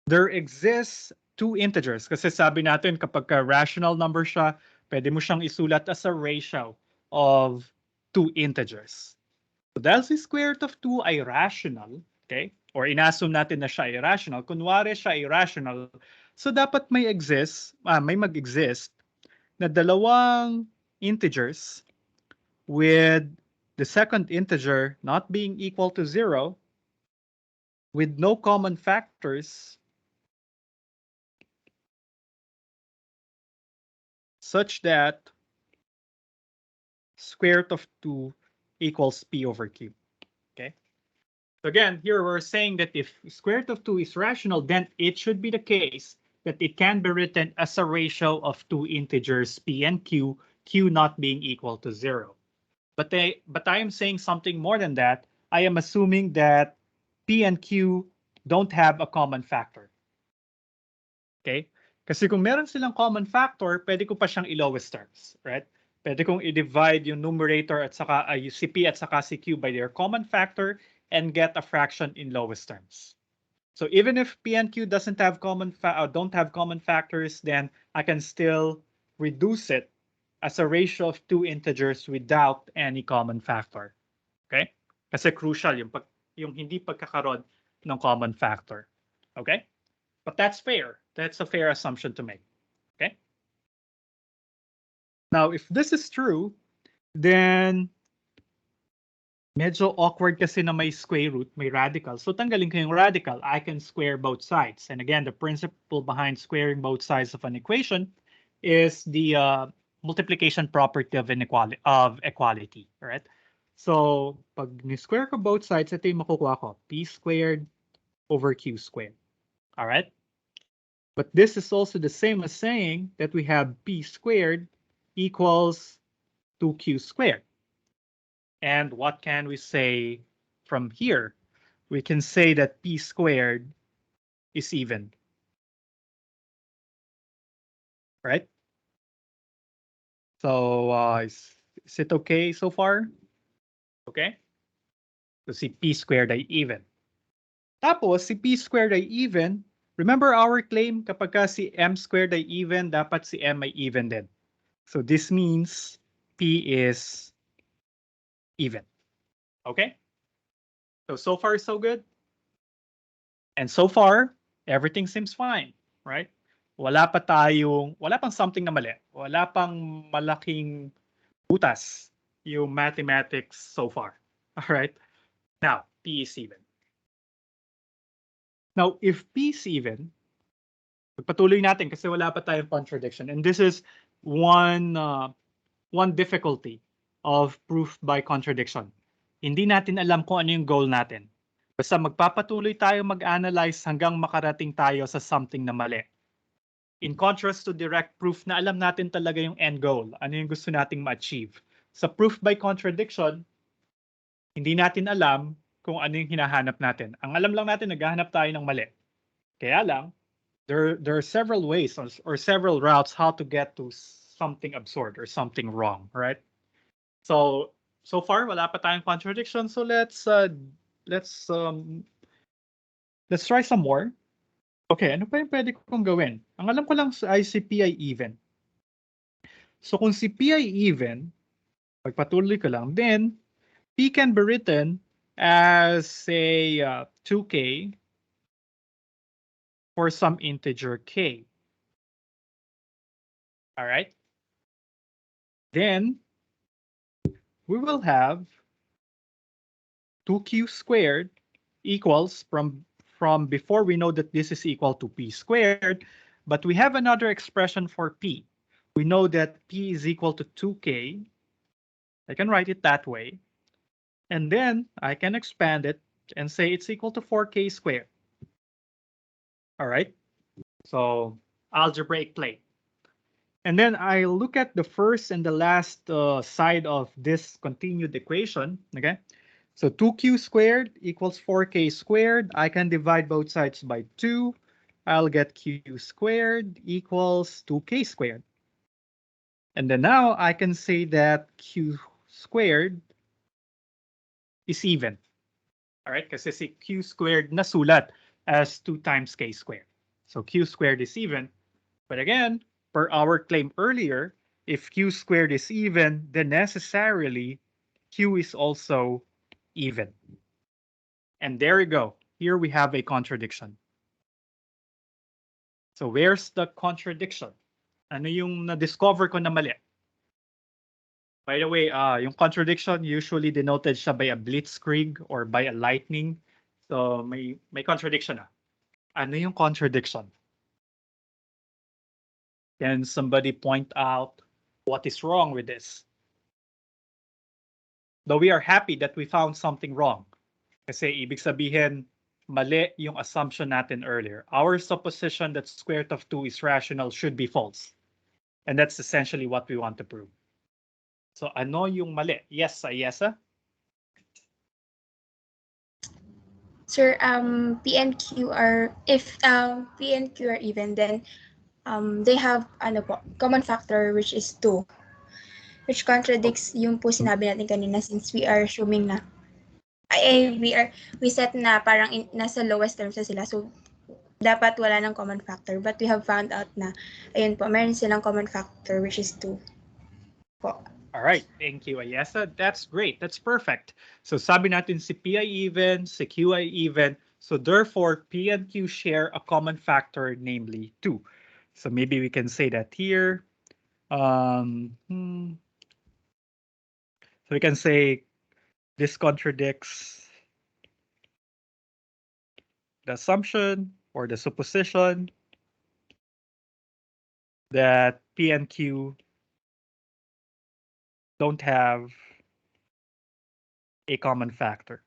there exists two integers. Kasi sabi natin kapag rational number siya, pwede mo siyang isulat as a ratio of two integers. So dahil si square root of 2 ay rational, okay? Or inassume natin na siya irrational. Kunwari siya irrational, so dapat may mag-exist na dalawang integers with the second integer not being equal to 0 with no common factors such that square root of 2 equals p over q. Okay. So again, here we're saying that if square root of 2 is rational, then it should be the case that it can be written as a ratio of two integers p and q, q not being equal to 0. But I am saying something more than that. I am assuming that P and Q don't have a common factor. Okay? Kasi kung meron silang common factor, pwede ko pa siyang i-lowest terms, right? Pwede kong i-divide yung numerator at saka si P at saka si Q by their common factor and get a fraction in lowest terms. So even if P and Q don't have common factors, then I can still reduce it as a ratio of two integers without any common factor. Okay? Kasi crucial yung hindi pagkakaroon ng common factor. Okay? But that's fair. That's a fair assumption to make. Okay? Now, if this is true, then medyo awkward kasi na may square root, may radical. So tanggalin ko yung radical. I can square both sides. And again, the principle behind squaring both sides of an equation is the multiplication property of equality, right? So pag ni-square ko both sides, ito yung makukuha ko, p squared over q squared. All right? But this is also the same as saying that we have p squared equals 2q squared. And what can we say from here? We can say that p squared is even. Right? So is it okay so far? Okay? So si p squared ay even. Tapos si p squared ay even, remember our claim kapag ka si m squared ay even, dapat si m ay even din. So this means p is even. Okay? So far so good? And so far, everything seems fine, right? Wala pang something na mali. Wala pang malaking butas yung mathematics so far. All right? Now, P is even. Now, if P is even, pagpatuloy natin kasi wala pa tayong contradiction. And this is one difficulty of proof by contradiction. Hindi natin alam kung ano yung goal natin. Basta magpapatuloy tayo mag-analyze hanggang makarating tayo sa something na mali. In contrast to direct proof na alam natin talaga yung end goal, ano yung gusto nating ma-achieve. Sa proof by contradiction, hindi natin alam kung ano yung hinahanap natin. Ang alam lang natin, naghahanap tayo ng mali. Kaya lang, there are several ways or several routes how to get to something absurd or something wrong, right? So far, wala pa tayong contradiction. So let's try some more. Okay, ano pa yung pwede kong gawin? Ang alam ko lang ay si P ay even. So kung si P ay even, pagpatuloy ko lang, then P can be written as say 2k for some integer k. All right. Then we will have 2q squared equals from before we know that this is equal to p squared, but we have another expression for p. We know that p is equal to 2k. I can write it that way. And then I can expand it and say it's equal to 4k squared. All right. So algebraic plane. And then I look at the first and the last side of this continued equation. Okay. So 2q squared equals 4k squared. I can divide both sides by 2. I'll get q squared equals 2k squared. And then now I can say that q squared is even. All right, kasi si q squared nasulat as 2 times k squared. So q squared is even. But again, per our claim earlier, if q squared is even, then necessarily q is also even. And there we go. Here we have a contradiction. So where's the contradiction? Ano yung na-discover ko na mali? By the way, yung contradiction usually denoted siya by a blitzkrieg or by a lightning. So may contradiction na. Ano yung contradiction? Can somebody point out what is wrong with this? Though we are happy that we found something wrong. Kasi ibig sabihin, mali yung assumption natin earlier. Our supposition that square root of 2 is rational should be false. And that's essentially what we want to prove. So ano yung mali? Yes, Ayesa? Sir, P and Q are, if P and Q are even, then they have common factor which is 2, which contradicts yung po sinabi natin kanina, since we are assuming na we set na parang nasa lowest terms na sila, so dapat wala ng common factor, but we have found out na ayun po, meron silang common factor which is 2 po. All right, thank you, Ayesa. That's great. That's perfect. So sabi natin si P ay even, si Q ay even. So therefore, P and Q share a common factor, namely 2. So maybe we can say that here. So we can say this contradicts the assumption or the supposition that P and Q don't have a common factor.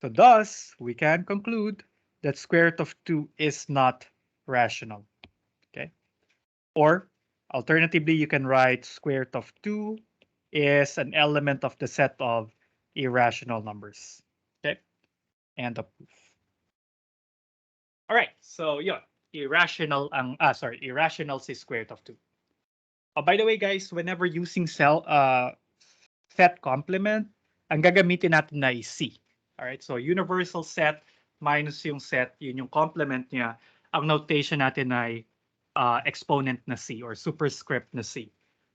So thus, we can conclude that square root of 2 is not rational. Okay? Or Alternatively, you can write square root of 2 is an element of the set of irrational numbers. Okay, and the proof. All right, so yun, irrational si square root of 2. Oh, by the way, guys, whenever using set complement, ang gagamitin natin na is C. All right, so universal set minus yung set, yun yung complement niya. Ang notation natin ay exponent na C or superscript na C.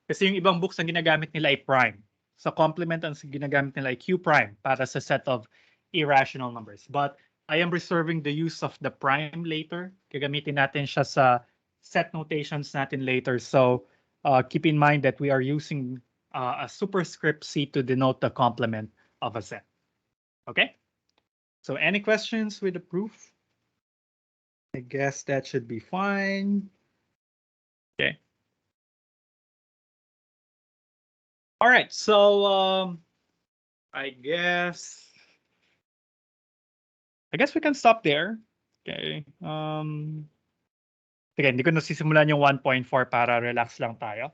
Kasi yung ibang books ang ginagamit nila ay prime. Sa complement ang ginagamit nila ay Q prime para sa set of irrational numbers. But I am reserving the use of the prime later. Gagamitin natin siya sa set notations natin later. So keep in mind that we are using a superscript C to denote the complement of a set. Okay? So any questions with the proof? I guess that should be fine. Okay. All right, so I guess we can stop there. Okay. Sige, hindi ko nasisimulan yung 1.4 para relax lang tayo.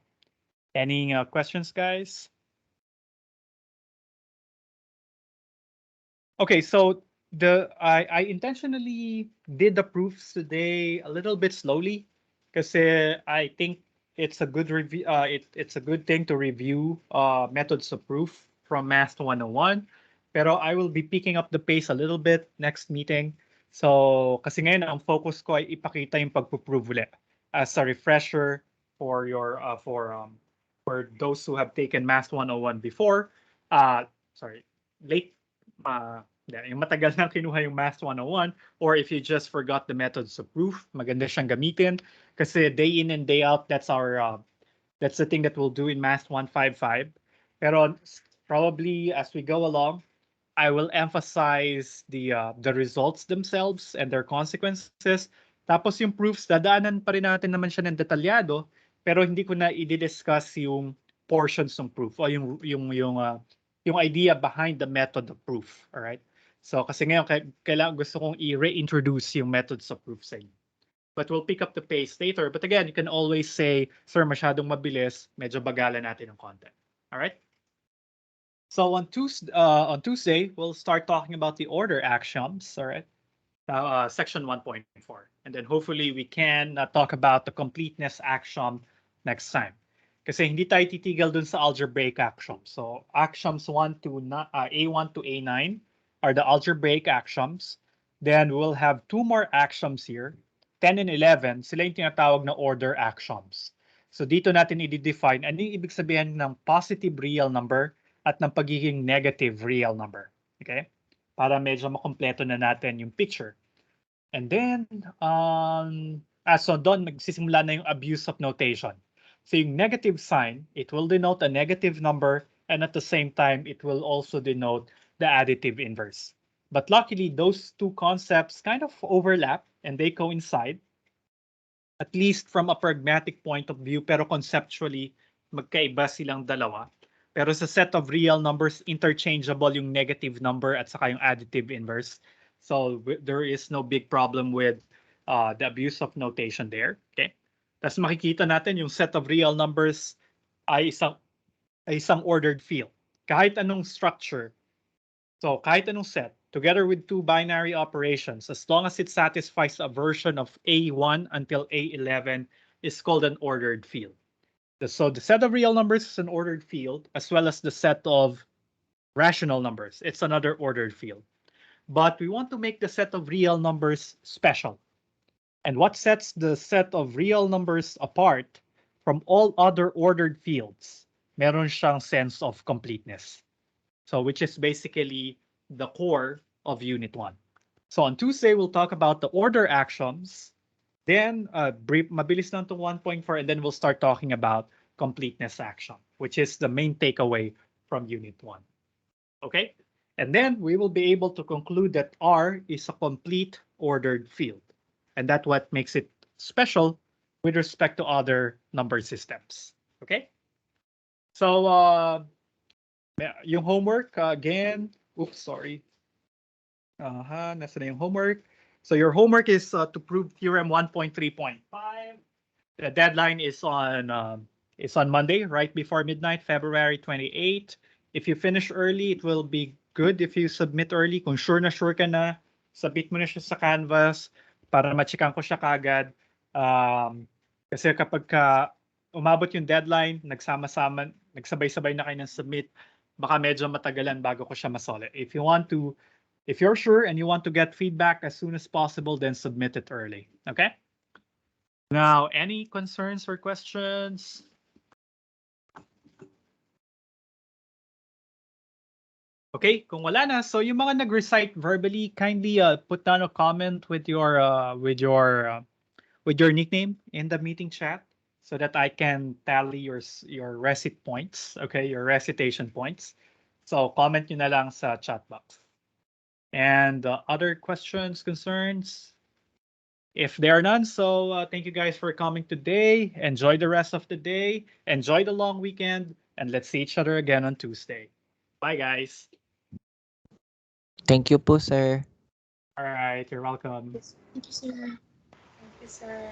Any questions, guys? Okay, so I intentionally did the proofs today a little bit slowly because I think it's a good review. It's a good thing to review methods of proof from Math 101. Pero I will be picking up the pace a little bit next meeting. So kasi ngayon ang focus ko ay ipakita yung pagpo-prove ulit as a refresher for your for those who have taken Math 101 before. Sorry, late yung matagal na kinuha yung Math 101 or if you just forgot the methods of proof, maganda siyang gamitin kasi day in and day out that's the thing that we'll do in Math 155. Pero probably as we go along, I will emphasize the results themselves and their consequences. Tapos yung proofs, dadaanan pa rin natin naman siya ng detalyado, pero hindi ko na i-discuss yung portions ng proof o yung idea behind the method of proof. All right? So kasi ngayon kailangan gusto kong i-reintroduce yung methods of proof sa inyo. But we'll pick up the pace later. But again, you can always say, sir, masyadong mabilis, medyo bagalan natin ng content. All right? So on Tuesday, we'll start talking about the order axioms, all right? Section 1.4. And then hopefully we can talk about the completeness axiom next time. Kasi hindi tayo titigil dun sa algebraic axioms. So axioms A1 to A9 are the algebraic axioms. Then we'll have two more axioms here. 10 and 11, sila yung tinatawag na order axioms. So dito natin i-define ano yung ibig sabihin ng positive real number at ng pagiging negative real number. Okay? Para medyo makompleto na natin yung picture. And then, so doon magsisimula na yung abuse of notation. So yung negative sign, it will denote a negative number and at the same time, it will also denote the additive inverse. But luckily, those two concepts kind of overlap and they coincide, at least from a pragmatic point of view, pero conceptually, magkaiba silang dalawa. Pero sa set of real numbers, interchangeable yung negative number at saka yung additive inverse. So there is no big problem with the abuse of notation there. Okay. Tapos makikita natin yung set of real numbers ay isang ordered field. Kahit anong structure, so kahit anong set, together with two binary operations, as long as it satisfies a version of A1 until A11 is called an ordered field. So the set of real numbers is an ordered field, as well as the set of rational numbers. It's another ordered field. But we want to make the set of real numbers special. And what sets the set of real numbers apart from all other ordered fields? Meron siyang sense of completeness. So which is basically the core of Unit 1. So on Tuesday, we'll talk about the order axioms. Then mabilis lang to 1.4, and then we'll start talking about completeness axiom, which is the main takeaway from Unit 1. Okay? And then we will be able to conclude that R is a complete ordered field. And that's what makes it special with respect to other number systems. Okay? So yung homework, again, oops, sorry. Nasa na yung homework. So your homework is to prove theorem 1.3.5. The deadline is on Monday, right before midnight, February 28. If you finish early, it will be good if you submit early. Kung sure ka na, submit mo na siya sa Canvas para ma-checkan ko siya kagad. Kasi kapag umabot yung deadline, nagsabay-sabay na kayo ng submit, baka medyo matagalan bago ko siya masole. If you're sure and you want to get feedback as soon as possible, then submit it early. Okay? Now, any concerns or questions? Okay, kung wala na, so yung mga nag-recite verbally, kindly put down a comment with your nickname in the meeting chat so that I can tally your recit points, okay, your recitation points. So comment nyo na lang sa chat box. And other questions, concerns? If there are none, so thank you guys for coming today. Enjoy the rest of the day. Enjoy the long weekend. And let's see each other again on Tuesday. Bye, guys. Thank you po, sir. All right, you're welcome. Thank you, sir. Thank you, sir.